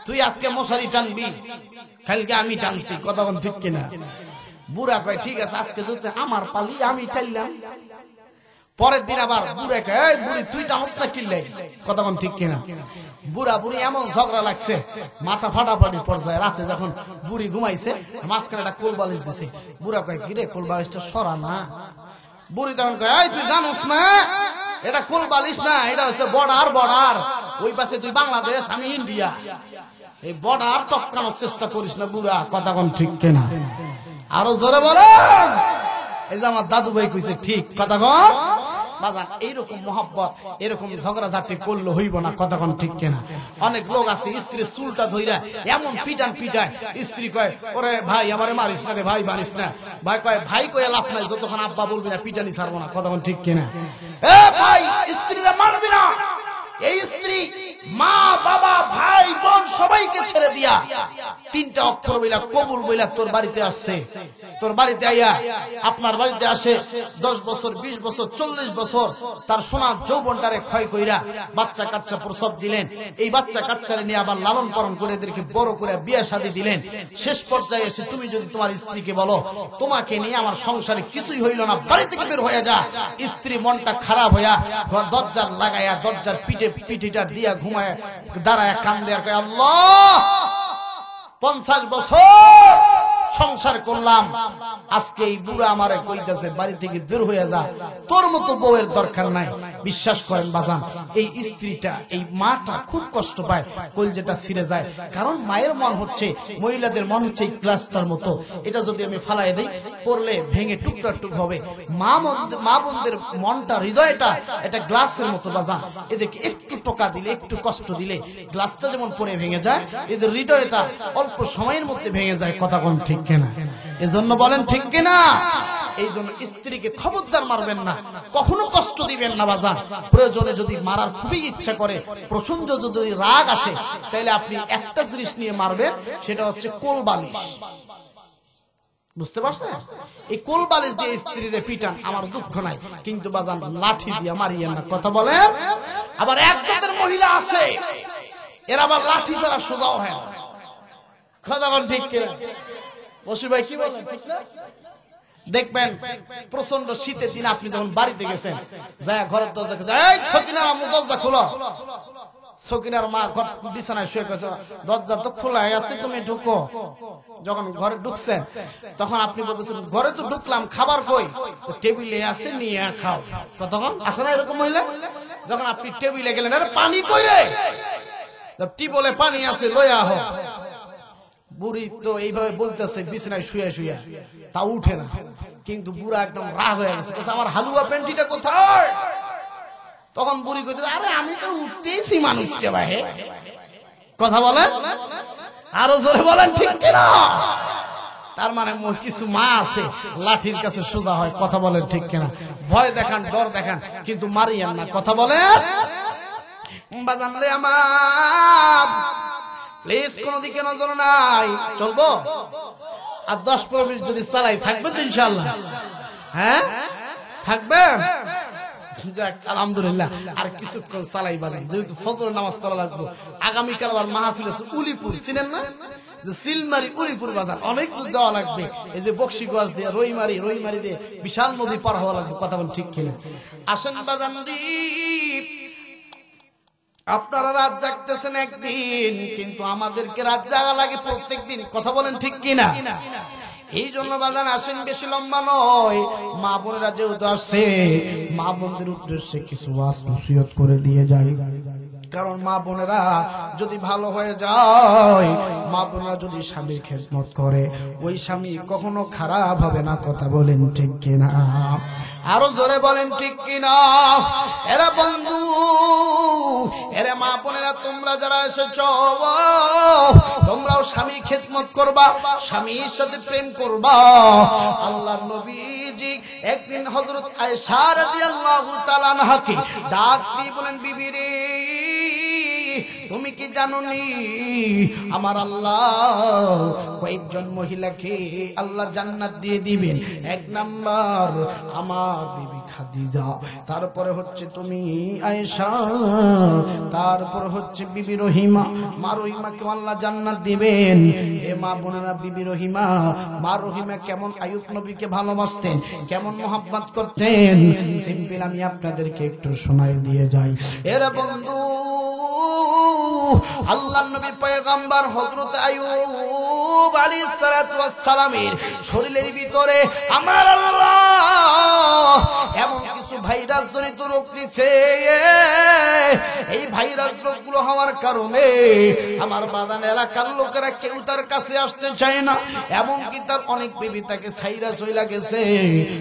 তুই আজকে মশারি টানবি, কালকে আমি টানছি। কথা বল ঠিক কিনা? বুড়া কয় ঠিক আছে, আজকে যদি আমার পালি আমি টাইলাম। পরের দিন আবার বুড়া কয় বুড়ি তুই টানস না কিনলে। কথা বল ঠিক কিনা? বুড়া বুড়ি এমন ঝগড়া লাগছে, মাথা ফাটাফাটি পর্যায়ে। রাতে যখন বুড়ি ঘুমাইছে, মাঝখানে একটা কোল বালিশ দিছে। বুড়া কয় কি রে কোল বালিশটা সরা না। বুড়ি তখন কয় তুই জানোস না এটা কোল বালিশ না, এটা হচ্ছে বর্ডার। বর্ডার ওই পাশে তুই বাংলাদেশ, আমি ইন্ডিয়া, এই বর্ডার টপকানোর চেষ্টা করিস না বুড়া। কথা কোন ঠিক কিনা? আরো জোরে বলেন। এই যে আমার দাদু ভাই কইছে ঠিক। কথা কন বাজান, এইরকম মহব্বত এরকম ঝগড়াঝাটি করলে হইব না। কথা কোন ঠিক কিনা? অনেক লোক আছে স্ত্রীর চুলটা ধইরা এমন পিটান পিটায়, স্ত্রী কয় ওরে ভাই আমারে মারিস না রে, ভাই মারিস না। ভাই কয় ভাই কয়ে লাভ নাই, যতক্ষণ আব্বা বলবি না পিটানি ছাড়বো না। কথা কোন ঠিক কিনা? এ ভাই স্ত্রীরা মারবি না। এই স্ত্রী মা বাবা ভাই বোন সবাইকে ছেড়ে দিয়া 3টা অক্ষর বইলা কবুল বইলা তোর বাড়িতে আসছে। তোর বাড়িতে আইয়া আপনার বাড়িতে আসে 10 বছর 20 বছর 40 বছর তার সোনা যৌবনটারে ক্ষয় কইরা বাচ্চা কাচ্চা প্রসব দিলেন। এই বাচ্চা কাচ্চারে নিয়ে আবার লালন পালন করে এদেরকে বড় করে বিয়ে শাদী দিলেন। শেষ পর্যায়ে এসে তুমি যদি তোমার স্ত্রীকে বলো তোমাকে নিয়ে আমার সংসারে কিছুই হইল না, বাড়ি থেকে বের হয়ে যা, স্ত্রী মনটা খারাপ হইয়া দরজা লাগাইয়া দরজার পিঠিটা দিয়া ঘুমায় দাঁড়ায় কান্দে আর কয় আল্লাহ 50 বছর সংসার করলাম, আজকে এই বুড়া আমারে কইতাছে বাড়ি থেকে বের হয়ে যা, তোর মতো বউয়ের দরকার নাই। বিশ্বাস করেন বাজান, এই স্ত্রীটা, এই মাটা খুব কষ্ট পায়, কলজেটা ছিঁড়ে যায়। কারণ মায়ের মন হচ্ছে, মহিলাদের মন হচ্ছে এই গ্লাসটার মতো, এটা যদি আমি ফালাই দিই পড়লে ভেঙে টুকরা টুক হবে। মা বোনদের মনটা, হৃদয়টা এটা গ্লাসের মতো বাজান। এদেরকে একটু টোকা দিলে, একটু কষ্ট দিলে গ্লাসটা যেমন পরে ভেঙে যায়, এদের হৃদয়টা অল্প সময়ের মধ্যে ভেঙে যায়। কথা কোন ঠিক কিনা? এজন্য বলেন ঠিক কিনা? এই জন্য স্ত্রীকে খবরদার মারবেন না, কখনো কষ্ট দিবেন না বাজান। প্রয়োজনে যদি মারার খুবই ইচ্ছা করে, প্রচন্ড যদি রাগ আসে, তাহলে আপনি একটা জিনিস নিয়ে মারবেন, সেটা হচ্ছে কোল বালিশ। বুঝতে পারছেন? এই কোল বালিশ দিয়ে স্ত্রীরে পিটান, আমার দুঃখ নাই, কিন্তু বাজান লাঠি দিয়ে মারিয়েন না। কথা বলেন। আবার এক জাতের মহিলা আছে, এরা আবার লাঠি ছাড়া সোজাও হয় না। কথা বলেন ঠিক কিনা? বসির ভাই কি বলেন? দেখবেন প্রচন্ড শীতের দিন আপনি যখন বাড়িতে গেছেন, যায় ঘরের দরজা কাছে, এই সকিনার আম্মু দরজা খোলো। সকিনার মা ঘর বিছানায় শুয়ে গেছে, দরজা তো খোলা আছে, তুমি ঢুকো। যখন ঘরে ঢুকছেন তখন আপনি বলতেছেন, ঘরে তো ঢুকলাম, খাবার কই? টেবিলে আছে, নিয়ে খাও। কতক্ষণ আসে না এরকম মহিলা? যখন আপনি টেবিলে গেলেন, আরে পানি কই রে? টিবলে পানি আছে, লইয়া হোক। বুড়ি তো এইভাবে বলতেছে বিছানায় শুয়ে শুয়ে, তা উঠে না। কিন্তু বুড়া একদম রাগ হয়ে গেছে, আমার হালুয়া প্যান্টিটা কোথায়? তখন বুড়ি কইতে, আরে আমি তো উঠতেইছি মানুষকে ভাই। কথা বলেন, আরো জোরে বলেন ঠিক কিনা? তার মানে কিছু মা আছে লাঠির কাছে সোজা হয়। কথা বলেন ঠিক কিনা? ভয় দেখান, ডর দেখান, কিন্তু মারিয়েন না। কথা বলেন। বাজানলে আমার প্লিজ কোন দিকে নজর নাই, চলবো আর 10-15 মিনিট যদি চালাই, থাকবে তো ইনশাআল্লাহ? হ্যাঁ থাকবে। যাক আলহামদুলিল্লাহ, আর কিছুক্ষণ চালাই বাজান, যেহেতু ফজরের নামাজ পড়া লাগবে। আগামীকাল আবার মাহফিল আছে উলিপুর, চিনেন না? যে সিলমারি উলিপুর বাজার, অনেক দূর যাওয়া লাগবে। এই যে বক্সিগঞ্জ দিয়ে রইমারি দিয়ে বিশাল নদী পার হওয়া লাগবে। কথা বল ঠিক কিনা? আসেন বাজান, আপনারা রাত জাগতেছেন একদিন, কিন্তু আমাদেরকে রাত জাগা লাগে প্রত্যেক দিন। কথা বলেন ঠিক কিনা? এই জন্য বাজান আসেন, বেশি লম্বা নয়, মা বোনেরা যেহেতু আসছে, মা বোনদের উদ্দেশ্যে কিছু ওয়াজ নসিহত করে দিয়ে যায়। কারণ মা বোনেরা যদি ভালো হয়ে যায়, মা বোনেরা যদি স্বামীর খেদমত করে, ওই স্বামী কখনো খারাপ হবে না। কথা বলেন ঠিক কিনা? আরো জোরে বলেন ঠিক কিনা? এরা বন্ধু, এরা মা বোনেরা, তোমরা যারা এসেছ, তোমরাও স্বামীর খেদমত করবা, স্বামীর সাথে প্রেম করবা। আল্লাহর নবীজি একদিন হযরত আয়েশা রাদিয়াল্লাহু তাআলা আনহাকে ডাক দিয়ে বলেন, বিবি রে, তুমি কি জানোনি আমার আল্লাহ কয়েকজন মহিলাকে আল্লাহ জান্নাত দিয়ে দিবেন? 1 নাম্বার আমার বিবি খাদিজা, তারপরে হচ্ছে তুমি আয়েশা, তারপর হচ্ছে বিবি রহিমা। মা রহিমাকে আল্লাহ জান্নাত দিবেন। এ মা বোনেরা, বিবি রহিমা, মা রহিমা কেমন আইয়ুব নবীকে ভালোবাসতেন, কেমন মোহাব্বত করতেন, সিম্পল আমি আপনাদেরকে একটু শোনাই দিয়ে যাই। এরা বন্ধু, আল্লাহর নবী পয়গম্বর হযরত আইয়ুব আলাইহিস সালাতু ওয়াস সালামের শরীরের ভিতরে আমার আল্লাহ এমন কিছু ভাইরাস জনিত রোগ দিছে। এই ভাইরাস রোগগুলো হওয়ার কারণে আমার বাদান এলাকার লোকেরা কেউ তার কাছে আসতে চায় না। এমনকি তার অনেক বিবি তাকে ছাইরা চইলা গেছে,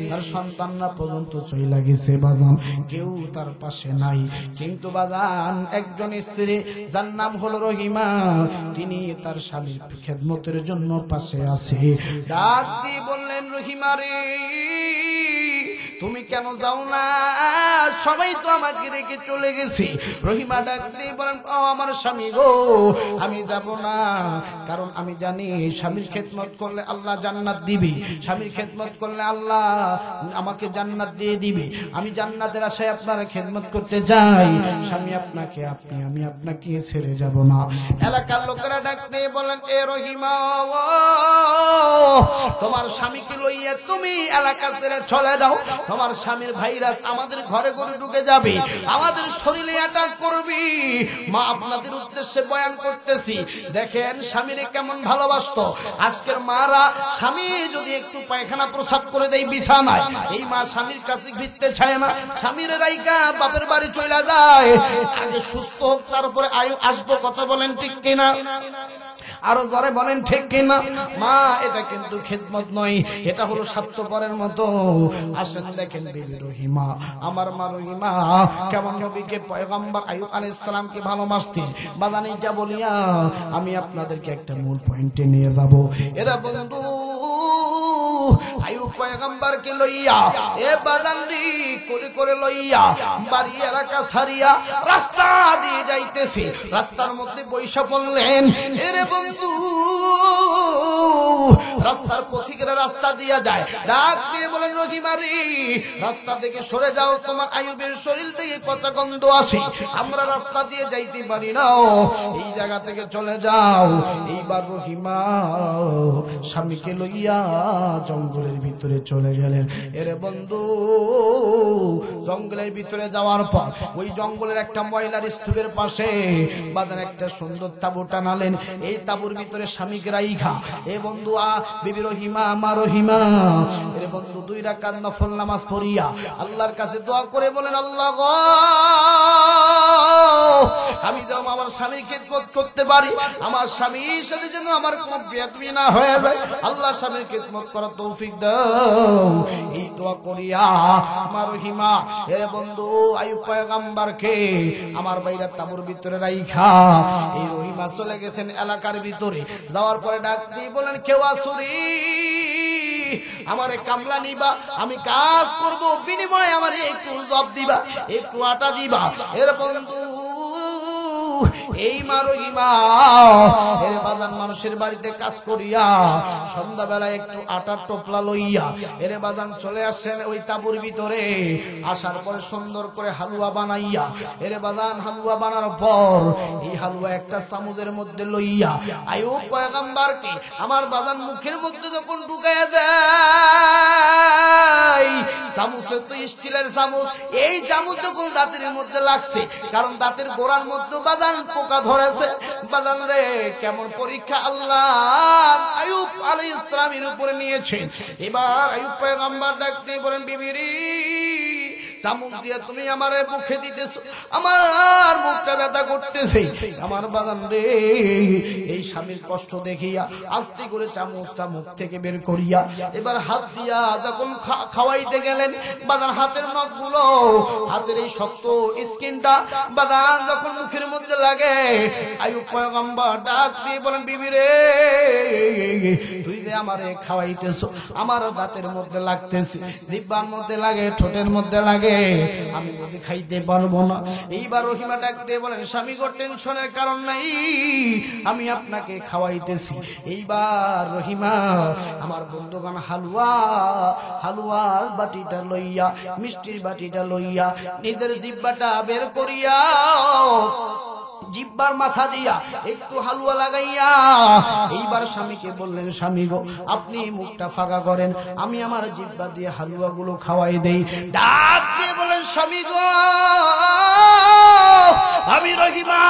তার সন্তানরা পর্যন্ত চইলা গেছে বাদান, কেউ তার পাশে নাই। কিন্তু বাদান একজন স্ত্রী, যার নাম হলো রহিমা, তিনি তার স্বামীর খেদমতের জন্য পাশে আছে। ডাক দিয়ে বললেন, রহিমা রে, তুমি কেন যাও না? সবাই তো আমাকে রেখে চলে গেছে। রহিমা ডাক দিয়ে বলেন, আমার স্বামী গো, আমি যাব না, কারণ আমি জানি স্বামীর খেদমত করলে আল্লাহ জান্নাত দিবে, স্বামীর খেদমত করলে আল্লাহ আমাকে জান্নাত দিয়ে দিবে। আমি জান্নাতের আশায় আপনার খেদমত করতে যাই, স্বামী আপনাকে, আমি আপনাকে ছেড়ে যাব না। এলাকার লোকেরা ডাক দিয়ে বলেন, এ রহিমা, তোমার স্বামীকে লইয়া তুমি এলাকা ছেড়ে চলে যাও, তোমার স্বামীর ভাইরাস আমাদের ঘরে ঘরে ঢুকে যাবে, আমাদের শরীরে অ্যাটাক করবে। মা আপনাদের উদ্দেশ্যে বয়ান করতেছি, দেখেন স্বামীরে কেমন ভালোবাসতো। আজকের মারা স্বামী যদি একটু পায়খানা প্রসাব করে দেয় বিছানায়, এই মা স্বামীর কাছে ভিড়তে চায় না, স্বামীর রাইকা বাপের বাড়ি চলে যায়। আগে সুস্থ হোক তারপরে আসবো, কথা বলেন ঠিক কিনা? আরো জোরে বলেন ঠিক কিনা? মা এটা কিন্তু খিদমত নয়, এটা হলো স্বার্থপরের মতো। আসেন দেখেন বিবি রহিমা, আমার মা রহিমা কেমন নবীকে পয়গম্বর আইয়ুব আলাইহিস সালামকে ভালোবাসতেন। বাজান এটা বলিয়া আমি আপনাদেরকে একটা মূল পয়েন্টে নিয়ে যাব। এরা বন্ধু আইয়ুব পয়গম্বরকে লইয়া এ বাজানরি কোলে করে লইয়া বাড়ি এলাকা ছাড়িয়া রাস্তা দিয়ে যাইতেছে। রাস্তার মধ্যে বৈশা পড়লেন। এরে বন্ধু রাস্তার পথিকেরা রাস্তা দিয়া যায়, ডাক দিয়ে বলেন রহিমারি রাস্তা থেকে সরে যাও, তোমার আইয়ুবের শরীর থেকে পচা গন্ধ আসে, আমরা রাস্তা দিয়ে যাইতে পারি না, এই জায়গা থেকে চলে যাও। এইবার রহিমা স্বামীকে লইয়া জঙ্গলের ভিতরে চলে গেলেন। এরে বন্ধু জঙ্গলের ভিতরে যাওয়ার পর ওই জঙ্গলের একটা ময়লার স্তূপের পাশে বাজার একটা সুন্দর তাঁবু টানালেন। এই তাঁবুর ভিতরে স্বামীকে রাইখা এ বন্ধু বিবি রহিমা মা রহিমা এরে বন্ধু 2 রাকাত নফল নামাজ পড়িয়া আল্লাহর কাছে দোয়া করে বলেন, আল্লাহ গো আমি যেন আমার স্বামীর খিদমত করতে পারি, আমার স্বামীর সাথে যেন আমার কোনো বেয়াদবি না হয়ে যায়, আল্লাহ স্বামীর খিদমত করার তৌফিক দাও। এই দোয়া করিয়া আমার রহিমা এ বন্ধু আইয়ুব পয়গম্বরকে আমার বাইরা তাঁবুর ভিতরে রাইখা এই রহিমা চলে গেছেন এলাকার ভিতরে। যাওয়ার পরে ডাক দিয়ে বলেন, কেউ আসুরি আমারে কামলা নিবা, আমি কাজ করব, বিনিময়ে আমারে একটু জব দিবা, একটু আটা দিবা। এর বন্ধু এই মা রহিমা এর বাজান মানুষের বাড়িতে কাজ করিয়া সন্ধ্যাবেলা একটু আটার টোপলা লইয়া এর বাজান চলে আসছেন ওই তাঁবুর ভিতরে। আসার পরে সুন্দর করে হালুয়া বানাইয়া এর বাজান হালুয়া বানানোর পর এই হালুয়া একটা চামচের মধ্যে লইয়া আইয়ুব পয়গম্বরকে আমার বাজান মুখের মধ্যে যখন ঢুকাইয়া দেয়, চামচে তো স্টিলের চামচ, এই চামচ যখন দাঁতের মধ্যে লাগছে, কারণ দাঁতের গোড়ার মধ্যে বাজান পোকা ধরেছে। বাজান রে কেমন পরীক্ষা আল্লাহ আইয়ুব আলাইহিস সালামের উপরে নিয়েছেন। এবার আইয়ুব পয়গম্বর ডাক দিয়ে বলেন, বিবিরি চামচ দিয়ে তুমি আমার মুখে দিতেছো, আমার আর মুখটা ব্যথা করতেছে। আমার বাজান রে এই স্বামীর কষ্ট দেখিয়া আস্তে করে চামচটা মুখ থেকে বের করিয়া এবার হাত দিয়া যখন খাওয়াইতে গেলেন, বাজান হাতের নখগুলো হাতের এই শক্ত স্কিনটা বাজান যখন মুখের মধ্যে লাগে, আইয়ুব পয়গম্বর ডাক দিয়ে বলেন, বিবি রে তুই যে আমারে খাওয়াইতেছো, আমার দাঁতের মধ্যে লাগতেছে, জিহ্বার মধ্যে লাগে, ঠোঁটের মধ্যে লাগে, আমি বুঝি খাইতে পারবো না। এইবার রহিমা ডাক দিয়ে বলেন, স্বামী গো টেনশনের কারণ নাই, আমি আপনাকে খাওয়াইতেছি। এইবার রহিমা আমার বন্ধুগণ হালুয়ার বাটিটা লইয়া মিষ্টির বাটিটা লইয়া নিজের জিহ্বাটা বের করিয়া জিহ্বার মাথা দিয়া একটু হালুয়া লাগাইয়া এইবার স্বামীকে বললেন, স্বামী গো আপনি মুখটা ফাঁকা করেন, আমি আমার জিহ্বা দিয়ে হালুয়া গুলো খাওয়াই দেই। ডাক দিয়ে বলেন, স্বামী গো আমি রহিমা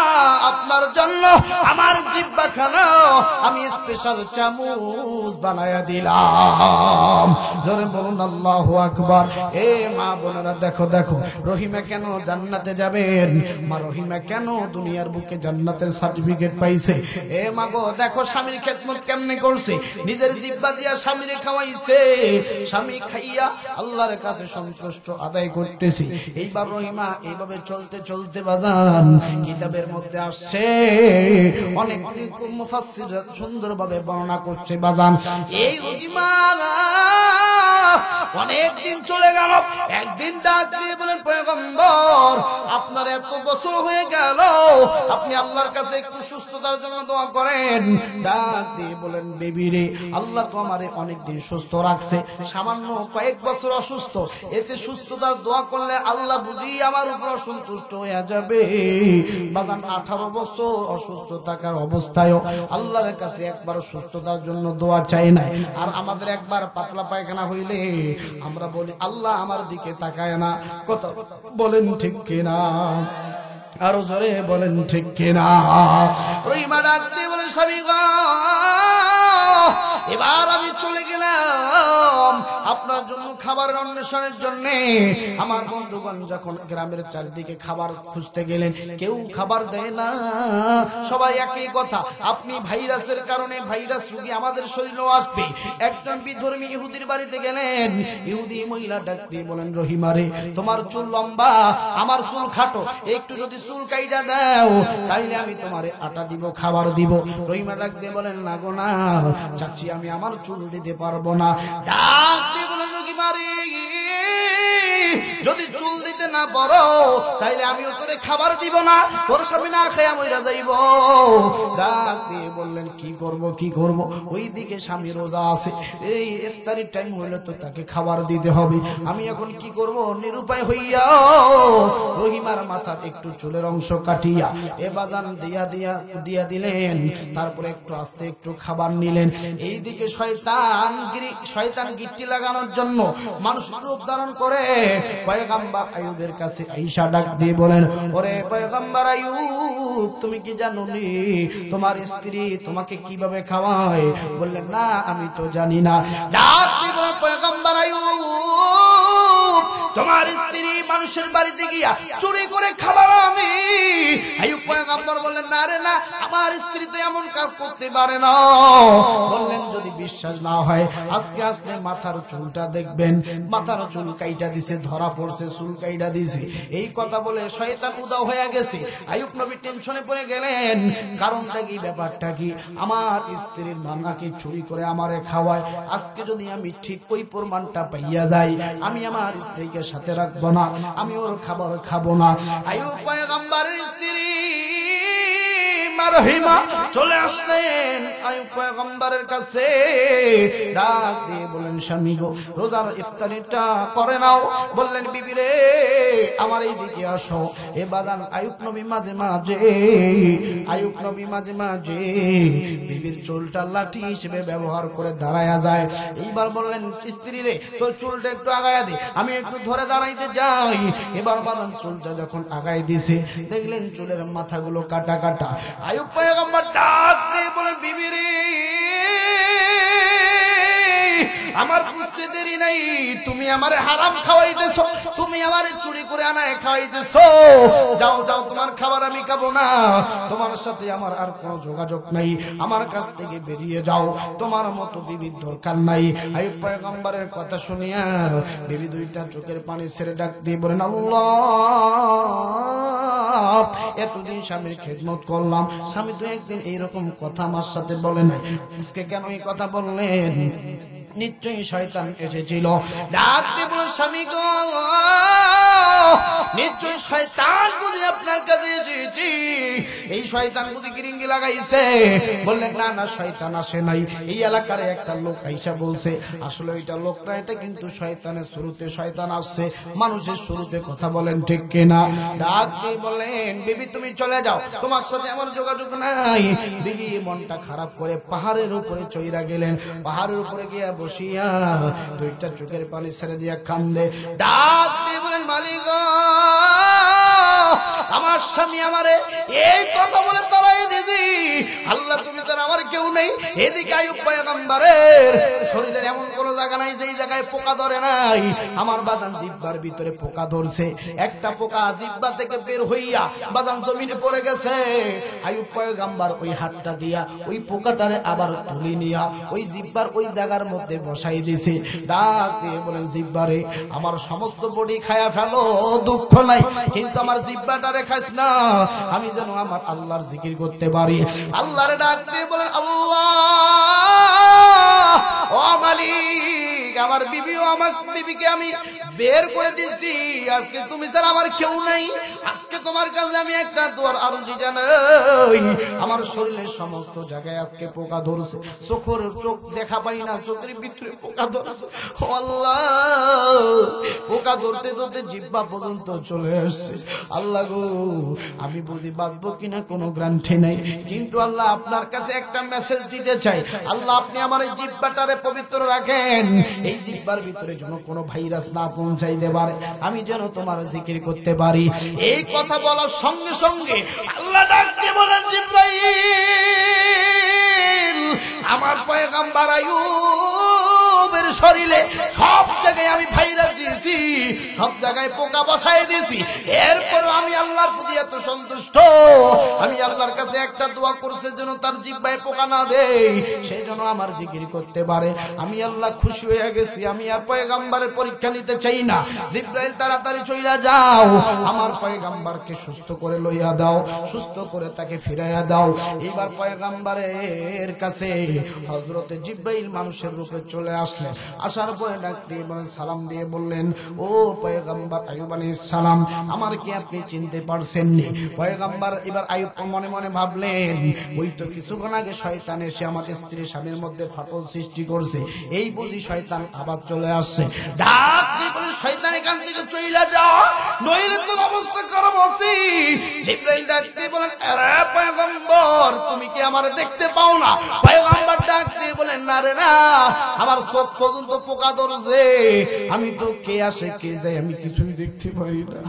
আপনার জন্য আমার জিহ্বা খানা আমি স্পেশাল চামচ বানায়া দিলাম। জোরে বলুন আল্লাহু আকবার। এ মা বোনেরা দেখো দেখো রহিমা কেন জান্নাতে যাবেন, মা রহিমা কেন দুনিয়ার বুকে জান্নাতের সার্টিফিকেট পাইছে। এ মা গো দেখো স্বামীর খেদমত কেমনে করছে, নিজের জিহ্বা দিয়া স্বামীরে খাওয়াইছে, স্বামী খাইয়া আল্লাহর কাছে সন্তুষ্ট আদায় করতেছে। এইবার রহিমা এইভাবে চলতে চলতে বাজান কিতাবের মধ্যে আসছে, অনেক মুফাসসির সুন্দরভাবে বর্ণনা করছে বাজান, এই রহিমা অনেক দিন চলে গেল। একদিন ডাক দিয়ে বলেন, পয়গম্বর আপনার এত বছর হয়ে গেল, আপনি আল্লাহর কাছে একটু সুস্থতার জন্য দোয়া করেন। ডাক দিয়ে বলেন, বেবি রে আল্লাহ তো আমারে অনেক দিন সুস্থ রাখছে, সামান্য কয়েক বছর অসুস্থ, এতে সুস্থতার দোয়া করলে আল্লাহ বুঝি আমার উপর সন্তুষ্ট হয়ে যাবে। বাগান 18 বছর অসুস্থ থাকার অবস্থায় আল্লাহর কাছে একবার সুস্থতার জন্য দোয়া চাই নাই। আর আমাদের একবার পাতলা পায়খানা হইলে আমরা বলি আল্লাহ আমার দিকে তাকায় না। কথা বলেন ঠিক কিনা? আরো জোরে বলেন ঠিক কিনা? রহিমা ডাকতে বলে স্বামী গো, এবার আমি চলে গেলাম আপনার জন্য খাবারের অন্বেষণের জন্য। আমার বন্ধুগণ যখন গ্রামের চারিদিকে খাবার খুঁজতে গেলেন, কেউ খাবার দেয় না, সবাই একই কথা, আপনি ভাইরাসের কারণে ভাইরাস রোগী আমাদের শরীরেও আসবে। একজন বিধর্মী ইহুদির বাড়িতে গেলেন, ইহুদি মহিলা ডাক দিয়ে বলেন, রহিমারে তোমার চুল লম্বা, আমার চুল খাটো, একটু যদি চুল কাইটা দাও তাইলে আমি তোমারে আটা দিব, খাবার দিব। রহিমা ডাক দিয়ে বলেন, না গো না চাচি, আমি আমার চুল দিতে পারবো না। ডাক দিয়ে বলেন, রহিমারে যদি চুল দিতে না পারো তাইলে আমিও তোরে খাবার দিব না, তোর স্বামী না খেয়ে মইরা যাইব। ডাক দিয়ে বললেন, কি করব কি করব, ওইদিকে স্বামী রোজা আছে, এই ইফতারির টাইম হইলে তো তাকে খাবার দিতে হবে, আমি এখন কি করব? নিরুপায় হইয়া রহিমার মাথার একটু চুলের অংশ কাটিয়া এ বাজান দিয়া দিলেন। তারপরে একটু আস্তে একটু খাবার নিলেন। এইদিকে শয়তান গিট্টি লাগানোর জন্য মানুষ রূপ ধারণ করে পয়গম্বর আইয়ুবের কাছে আয়েশা ডাক দিয়ে বলেন, ওরে পয়গম্বর আইয়ুব, তুমি কি জানো নি তোমার স্ত্রী তোমাকে কিভাবে খাওয়ায়? বললেন, না আমি তো জানি না। ডাক দিয়ে বলেন, পয়গম্বর আইয়ুব, তোমার স্ত্রী মানুষের বাড়িতে গিয়া চুরি করে খাবার আমি। আইয়ুব পয়গম্বর বললেন, না রে না, আমার স্ত্রী তো এমন কাজ করতে পারে না। বললেন, যদি বিশ্বাস না হয় আজকে আসলে মাথার চুলটা দেখবেন। মাথার চুল কাইটা দিছে, ধরা পড়ছে, চুল কাইটা দিছে। এই কথা বলে শয়তান উদাও হয়ে গেছে। আইয়ুব নবী টেনশনে পড়ে গেলেন, কারণটা কি, ব্যাপারটা কি? আমার স্ত্রীর মানাকে চুরি করে আমারে খাওয়ায়, আজকে যদি আমি ঠিক ওই প্রমাণটা পাইয়া যাই, আমি আমার স্ত্রীকে সাথে রাখবো না, আমি ওর খাবার খাবো না। আইয়ুব পয়গম্বরের স্ত্রী রহিমা চলে আসলেন আইয়ুব পয়গম্বরের কাছে। ডাক দিয়ে বলেন, স্বামী গো, রোজার ইফতারিটা করে নাও। বললেন, বিবি রে আমার এই দিকে আসো। এ বাজান আইয়ুব নবী মাঝে মাঝে বিবির চুলটা লাঠি হিসেবে ব্যবহার করে দাঁড়ায়া যায়। এইবার বললেন, স্ত্রী রে তোর চুলটা একটু আগায়া দে, আমি একটু ধরে দাঁড়াইতে যাই। এবার বাজান চুলটা যখন আগায় দিছে, দেখলেন চুলের মাথাগুলো কাটা কাটা। আইয়ুব পয়গম্বর ডাক দিয়ে বলেন, বিবি রে আমার বুঝতে দেরি নাই, তুমি আমারে হারাম খাওয়াইতেছো, তুমি আমারে চুরি করে আনায় খাওয়াইতেছো। যাও যাও, তোমার খাবার আমি খাবো না, তোমার সাথে আমার আর কোনো যোগাযোগ নাই, আমার কাছ থেকে বেরিয়ে যাও, তোমার মতো বিবির দরকার নাই। আইয়ুব পয়গম্বরের কথা শুনিয়া বিবি দুইটা চোখের পানি ছেড়ে ডাক দিয়ে বলেন, আল্লাহ, এতদিন স্বামীর খেদমত করলাম, স্বামী তো একদিন এইরকম কথা আমার সাথে বলে নাই, আজকে কেন এই কথা বললেন? নিশ্চয়ই শয়তান এসেছিল। ডাক দিয়ে বলে, স্বামী গো, নিশ্চয়ই শয়তান বুঝি আপনার কাছে এসেছি, এই শয়তান বুঝি গিরিঙ্গি লাগাইছে। বললেন, না না, শয়তান আসে নাই, এই এলাকার একটা লোক আইসা বলছে। আসলে ওইটা লোকটা, এটা কিন্তু শয়তানের শুরুতে শয়তান আসছে, মানুষের শুরুতে। কথা বলেন ঠিক কিনা? ডাক দিয়ে বলেন, বিবি তুমি চলে যাও, তোমার সাথে আমার যোগাযোগ নাই। বিবি মনটা খারাপ করে পাহাড়ের উপরে চইরা গেলেন। পাহাড়ের উপরে গিয়া বসিয়া দুইটা চোখের পানি ছেড়ে দিয়া কান্দে। ডাক দিয়ে বলেন, মালিক আমার স্বামী আমারে এই কথা বলে তরাই দিদি, আল্লাহ তুমি তো আমার কেউ নেই। এদিকে আইয়ুব পয়গম্বরের শরীরের এমন কোন জায়গা নাই যেই জায়গায় পোকা ধরে নাই। আমার বাদান জিহ্বার ভিতরে পোকা ধরছে, একটা পোকা জিহ্বা থেকে বের হইয়া বাদান জমিনে পড়ে গেছে। আইয়ুব পয়গম্বর ওই হাতটা দিয়া ওই পোকাটারে আবার তুলে নিয়া ওই জিহ্বার ওই জায়গার মধ্যে বসাই দিছে। ডাক দিয়ে বলেন, জিহ্বারে আমার সমস্ত বডি খায়া ফেলো, দুঃখ নাই, কিন্তু আমার জিহ্বাটারে খাইস না, আমি যেন আমার আল্লাহর জিকির করতে পারি। আল্লাহরে ডাক দিয়ে বলেন, আল্লাহ ও মালিক, আমার বিবিও আমার বিবিকে আমি বের করে দিচ্ছি, আজকে তুমি ছাড়া আমার কেউ নাই। আজকে তোমার কাছে আমি একটা দোয়ার আরজি জানাই, আমার শরীরের সমস্ত জায়গায় আজকে পোকা ধরছে, চোখ দেখা পাই না, চোখের ভিতরে পোকা ধরছে। ও আল্লাহ, পোকা ধরতে ধরতে জিহ্বা পর্যন্ত চলে আসছে। আল্লাহ গো, আমি বুঝি বাঁচবো কিনা কোনো গ্যারান্টি নাই, কিন্তু আল্লাহ আপনার কাছে একটা মেসেজ দিতে চাই। আল্লাহ আপনি আমার এই জিহ্বাটারে পবিত্র রাখেন, এই জিহ্বার ভিতরে যেন কোনো ভাইরাস না পৌঁছাইতে পারে, আমি যেন তোমার জিকির করতে পারি। এই কথা বলার সঙ্গে সঙ্গে আল্লাহ ডাক দিয়ে বলেন, জিবরাইল, আমার পয়গম্বর আইয়ুবের শরীরে সব জায়গায় আমি ভাইরাস দিয়েছি, সব জায়গায় পোকা বসাই দিয়েছি, এরপরও আমি আল্লাহর প্রতি এত সন্তুষ্ট, আমি আল্লাহর কাছে একটা দোয়া করছে যেন তার জিহ্বায় পোকা না দেই, সেই জন্য আমার জিকির করতে পারে। আমি আল্লাহ খুশি হয়ে গেছি, আমি আর পয়গম্বরের পরীক্ষা নিতে চাই না। জিবরাইল তাড়াতাড়ি চইলা যাও, আমার পয়গম্বরকে সুস্থ করে লইয়া দাও, সুস্থ করে তাকে ফিরাইয়া দাও। এবার পয়গম্বরের কাছে হযরতে জিবরাইল মানুষের রূপে চলে আসলেন। আসার পরে ডাক দিয়ে সালাম দিয়ে বললেন, ও পয়গম্বর আইয়ুব আলাইহিস সালাম, আমার কি আপনি চিনতে পারছেন নি? পয়গম্বর এবার আইয়ুব মনে মনে ভাবলেন, ওই তো কিছুক্ষণ আগে শয়তান এসে আমাদের স্ত্রী স্বামীর মধ্যে ফাটল সৃষ্টি করছে, এই বুঝি শয়তান আবার চলে আসছে। ডাক দিয়ে বলে, শয়তান এখান থেকে চইলা যাও, নইলে তোর অবস্থা খারাপ আছে। জিবরাইল ডাক দিয়ে বলেন, আরে পয়গম্বর, তুমি কি আমারে দেখতে পাও না? পয়গম্বর ডাক দিয়ে বলেন, না রে না, আমার চোখ পর্যন্ত পোকা ধরছে, আমি তো কে আসে কে যায় আমি কিছুই দেখতে পারি না।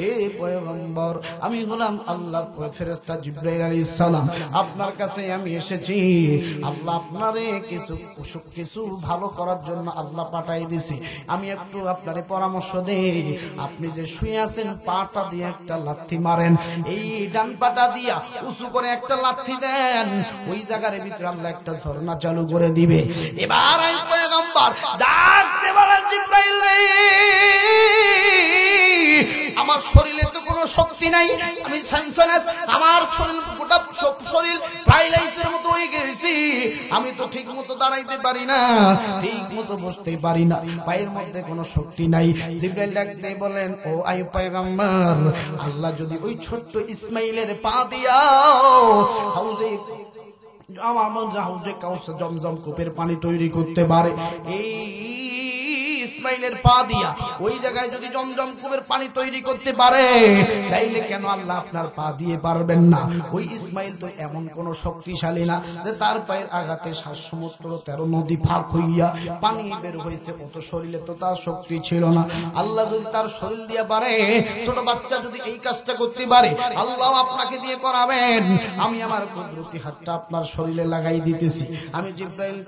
এ পয়গম্বর, আমি হলাম আল্লাহর ফেরেশতা জিবরাইল আলাইহিস সালাম, আপনার কাছে আমি এসেছি। আল্লাহ আপনারে কিছু ভালো করার জন্য আল্লাহ পাঠাই দিয়েছে। আমি একটু আপনারে পরামর্শ দেই, আপনি যে শুয়ে আছেন পাটা দিয়ে একটা লাথি মারেন, এই ডান পাটা দিয়া উঁচু করে একটা লাথি দেন, ওই জায়গার ভিতরে আল্লাহ একটা ঝর্ণা চালু করে দিবে। এবার আমি পয়গম্বর ডাক দিয়ে বলেন, জিবরাইল রে, আমার শরীরে তো কোনো শক্তি নাই, আমি সেন্সলেস, আমার শরীর গোটা শরীর প্যারালাইসের মতো হয়ে গেছি, আমি তো ঠিক মতো দাঁড়াইতে পারি না, ঠিক মতো বসতে পারি না, পায়ের মধ্যে কোনো শক্তি নাই। জিবরাইল ডাক দিয়ে বলেন, ও আইয়ুব পয়গম্বর, আল্লাহ যদি ওই ছোট্ট ইসমাইলের পা দিয়া হাউজে আমার হাউজে কাউসার জমজম কূপের পানি তৈরি করতে পারে, এই ইসমাইলের পা দিয়া ওই জায়গায় যদি জমজম কূপের পানি তৈরি করতে পারে, তাইলে কেন আল্লাহ আপনার পা দিয়ে পারবেন না? ওই ইসমাইল তো এমন কোন শক্তিশালী না যে তার পায়ের আঘাতে 7 সমুদ্র 13 নদী ফাঁক হইয়া পানি বের হয়েছে, অত শরীরে তো তার শক্তি ছিল না। আল্লাহ যদি তার শরীর দিয়ে পারে, ছোট বাচ্চা যদি এই কাজটা করতে পারে, আল্লাহ আপনাকে দিয়ে করাবেন। আমি আমার কুদরতি হাতটা আপনার শরীরে লাগাই দিতেছি, আমি জিবরাইল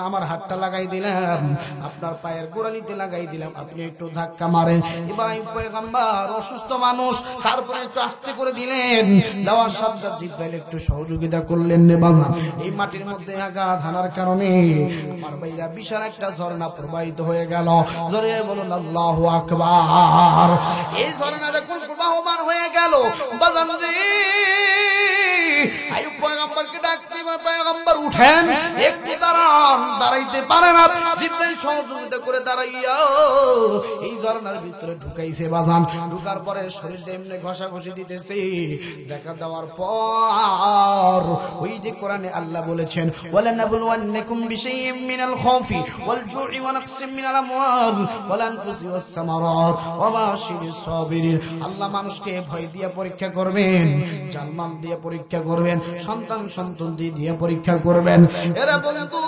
আমার হাতটা লাগাই দিলাম, আপনার পায়ের গোড়ালি লাগাই দিলাম, আপনি একটু ধাক্কা মারেন। এবার পয়গম্বর অসুস্থ মানুষ, তারপরে একটু আস্তে করে দিলেন, দেওয়ার সাথে জিবরাইল একটু সহযোগিতা করলেন রে বাজান। এই মাটির মধ্যে আঘাত হানার কারণে আমার ভাইরা বিশাল একটা ঝর্ণা প্রবাহিত হয়ে গেল। জোরে বলুন আল্লাহু আকবার। এই ঝর্ণা যখন প্রবাহমান হয়ে গেল বাজান রে, আইয়ুব পয়গম্বরকে ডাক দিয়ে, পয়গম্বর উঠেন, একটু দাঁড়ান, দাঁড়াইতে পারে না। জিবরাইল সহযোগিতা করে দাঁড়াইয়া এই ঝর্ণার ভিতরে ঢুকাইছে বাজান। ঢুকার পরে শরীরে এমনি ঘষাঘষি দিতেছে। দেখা দেওয়ার পর ওই যে কোরআনে আল্লাহ বলেছেন, ওয়ালানাবলুওয়ান্নাকুম বিশাইইম মিনাল খাউফি ওয়াল জু'i ওয়া নাকসিম মিনাল আমওয়াল ওয়াল আনফুসি ওয়াস সামারাত ওয়া বাশিরিস সাবিরিন। আল্লাহ মানুষকে ভয় দিয়ে পরীক্ষা করবেন, জানমাল দিয়ে পরীক্ষা করবেন, সন্তান সন্ততি দিয়ে পরীক্ষা করবেন। এরা বন্ধু,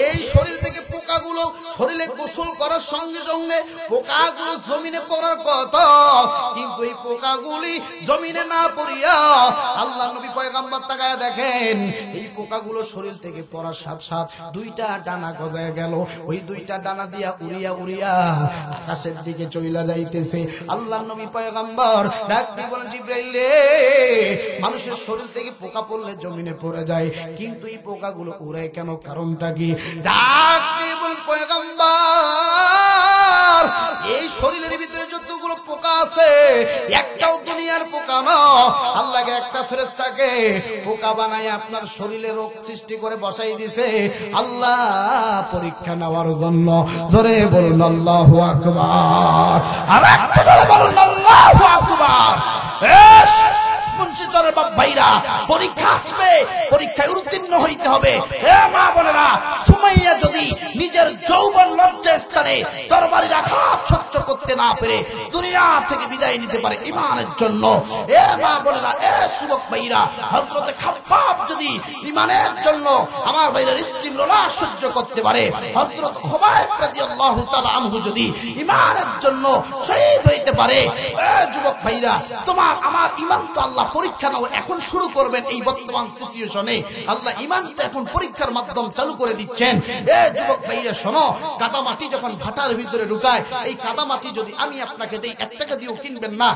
এই শরীর থেকে পোকাগুলো শরীরে গোসল করার সঙ্গে সঙ্গে পোকাগুলো জমিনে পড়ার কথা, কিন্তু এই পোকাগুলি জমিনে না পড়িয়া আল্লাহ নবী পয়গম্বর তাকায়া দেখেন, এই পোকাগুলো শরীর থেকে পড়ার সাথে সাথে 2টা ডানা গজায় গেল। ওই 2টা ডানা দিয়া উড়িয়া উড়িয়া আকাশের দিকে চইলা যাইতেছে। আল্লাহ নবী পয়গম্বর ডাক দিয়ে বলেন, জিবরাইল রে, মানুষের শরীর থেকে পোকা পড়লে জমিনে পড়ে যায়, কিন্তু এই পোকাগুলো উড়ে কেন? কারণটা কি? ডাক দিয়ে বলেন, পয়গম্বর, এই শরীরের ভিতরে যতগুলো পোকা আছে একটাও দুনিয়ার পোকা না, আল্লাহকে একটা ফেরেশতাকে পোকা বানায় আপনার শরীরে রোগ সৃষ্টি করে বসাই দিছে আল্লাহ পরীক্ষা নেওয়ার জন্য। জোরে বলুন আল্লাহু আকবার। আর একটু জোরে বলুন আল্লাহু আকবার। এস মুন্সিচরের বাপ ভাইরা, পরীক্ষা আসবে, পরীক্ষায় উত্তীর্ণ হইতে হবে। হে মা বোনেরা, সুমাইয়া যদি নিজের যৌবন লজ্জাস্থান ময়দানে তরবারির আঘাত সহ্য করতে না পেরে দুনিয়া থেকে বিদায় নিতে পারে ইমানের জন্য। এ মা বোনেরা, এ যুবক ভাইরা, হযরত খাব্বাব যদি ইমানের জন্য আমার ভাইরা ইস্তিমরা সহ্য করতে পারে, হযরত খুবাইব রাদিয়াল্লাহু তাআলা আনহু যদি ইমানের জন্য শহীদ হইতে পারে, এ যুবক ভাইরা, তোমার আমার ইমান তো আল্লাহ পরীক্ষা নাও এখন শুরু করবেন। এই বর্তমান সিচুয়েশনে আল্লাহ ইমানটা এখন পরীক্ষার মাধ্যম চালু করে দিচ্ছেন। এ যুবক ভাইরা শোনো, কাদামাটি যখন ভাটার ভিতরে ঢুকায়, এই কাদামাটি যদি আমি আপনাকে দেই 1 টাকা দিয়েও কিনবেন না।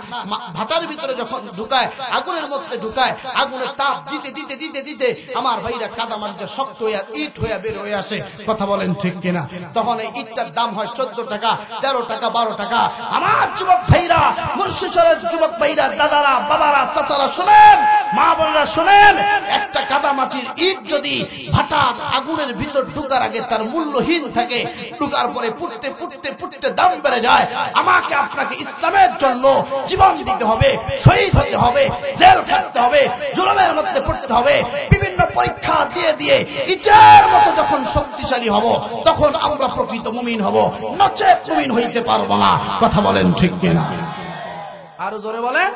ভাটার ভিতরে যখন ঢুকায়, আগুনের মধ্যে ঢুকায়, আগুনের তাপ দিতে দিতে দিতে দিতে আমার ভাইরা কাদামাটিটা শক্ত হয়ে ইট হয়ে বের হয়ে আসে। কথা বলেন ঠিক কিনা? তখন এই ইটটার দাম হয় 14 টাকা, 13 টাকা, 12 টাকা। আমার যুবক ভাইরা, মুর্শিদাবাদের যুবক ভাইরা, দাদারা, বাবারা, চাচারা শুনেন, মা বোনেরা শুনেন, একটা কাদামাটির ইট যদি ভাটার আগুনের ভিতর ঢুকার আগে তার মূল্যহীন থাকে, ঢুকার পরে পুড়তে পুড়তে পুড়তে দাম বেড়ে যায়। আমাকে আপনাকে ইসলামের জন্য জীবন দিতে হবে, শহীদ হতে হবে, জেল খাটতে হবে, জুলুমের মধ্যে পড়তে হবে, বিভিন্ন পরীক্ষা দিয়ে দিয়ে ইটের মতো যখন শক্তিশালী হব, তখন আমরা প্রকৃত মুমিন হব, নচেত মুমিন হইতে পারবো না। কথা বলেন ঠিক কিনা? আরো জোরে বলেন।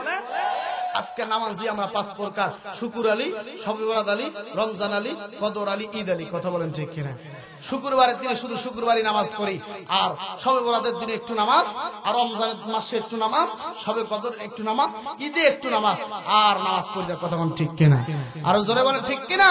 আজকে নামাজি আমরা 5 প্রকার: শুকুর আলী, শবে বরাত আলী, রমজান আলী, কদর আলী, ঈদ আলী। কথা বলেন ঠিক কিনা? শুক্রবারের দিনে শুধু শুক্রবারই নামাজ পড়ি, আর শবে বরাতের দিনে একটু নামাজ, আর রমজানের মাসে একটু নামাজ, শবে কদর একটু নামাজ, ঈদে একটু নামাজ, আর নামাজ পড়ি না। কথা বলেন ঠিক কিনা? আরো জোরে বলেন ঠিক কিনা?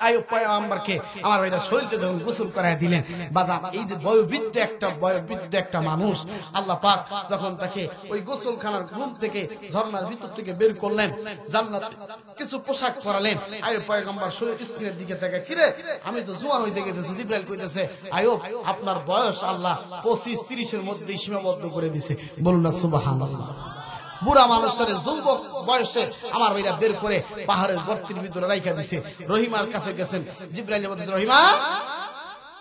আইয়ুব পয়গম্বরকে আমার ভাইরা শরীরটা যখন গোসল করায় দিলেন, বাজান এই যে বয়োবৃদ্ধ একটা মানুষ, আল্লাহ পাক যখন তাকে ওই গোসলখানার ঘুম থেকে ঝর্ণার ভিতর থেকে বের করলেন, জান্নাত কিছু পোশাক পরালেন, আইয়ুব পয়গম্বর শরীর স্ক্রিনের দিকে তাকায়, কিরে আমি তো জোয়ান হইতে গেতেছি। জিবরাইল কইতেছে, আইয়ুব আপনার বয়স আল্লাহ 25-30 এর মধ্যেই সীমাবদ্ধ করে দিয়েছে। বলুন না সুবহানাল্লাহ। বুড়া মানুষের যুবক বয়সে আমার ভাইরা বের করে পাহাড়ের গর্তের ভিতরে রাইখা দিছে। রহিমার কাছে গেছেন, জিবরাইল বলতেছে, রহিমা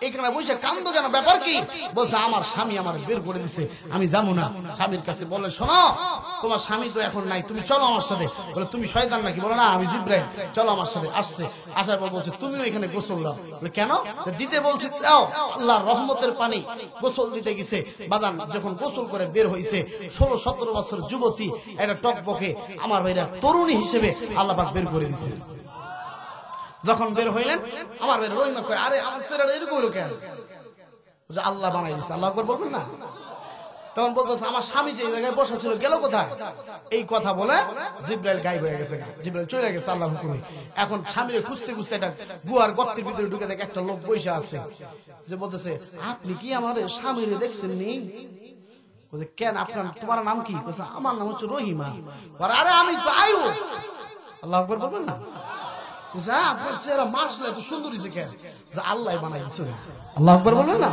এখানে বসে কান্দো কেন, ব্যাপার কি? বলছে, আমার স্বামী আমার বের করে দিছে, আমি যাবো না। স্বামীর কাছে বলে, শোনো তোমার স্বামী তো এখন নাই, তুমি চলো আমার সাথে। বলে, তুমি শয়তান নাকি? বলে, না আমি জিবরাইল, চলো আমার সাথে। আসছে, আসার পর বলছে, তুমিও এখানে গোসল দাও। বলে, কেন? দিতে বলছি, দাও। আল্লাহর রহমতের পানি গোসল দিতে গেছে। বাজান যখন গোসল করে বের হইছে, 16-17 বছর যুবতী একটা টকবকে আমার ভাইরা তরুণী হিসেবে আল্লাহ পাক বের করে দিছে। যখন বের হইলেন, আমার ভাই রহিমা কয়, আরে আমার ছেলেটা এরকম হলো কেন? আল্লাহ বানাই দিচ্ছে। আল্লাহ আকবার বলবেন না? তখন বলতেছে, আমার স্বামী যে জায়গায় বসা ছিল গেল কোথায়? এই কথা বলে জিবরাইল গায়েব হয়ে গেছে, জিবরাইল চলে গেছে আল্লাহর হুকুমে। এখন স্বামীরে খুঁজতে খুঁজতে একটা গুহার গর্তের ভিতরে ঢুকে দেখে একটা লোক বসে আছে, যে বলতেছে, আপনি কি আমার স্বামীরে দেখছেন নি? বলছে, কেন আপনার তোমার নাম কি? বলছে, আমার নাম হচ্ছে রহিমা। আরে আমি তো আইয়ুব। আল্লাহ আকবার বলবেন না? আপনার চেহারা মাশাআল্লাহ এত সুন্দর হইছে কেন? আল্লাহ বানাই দিছে। আল্লাহু আকবার বলবেন না?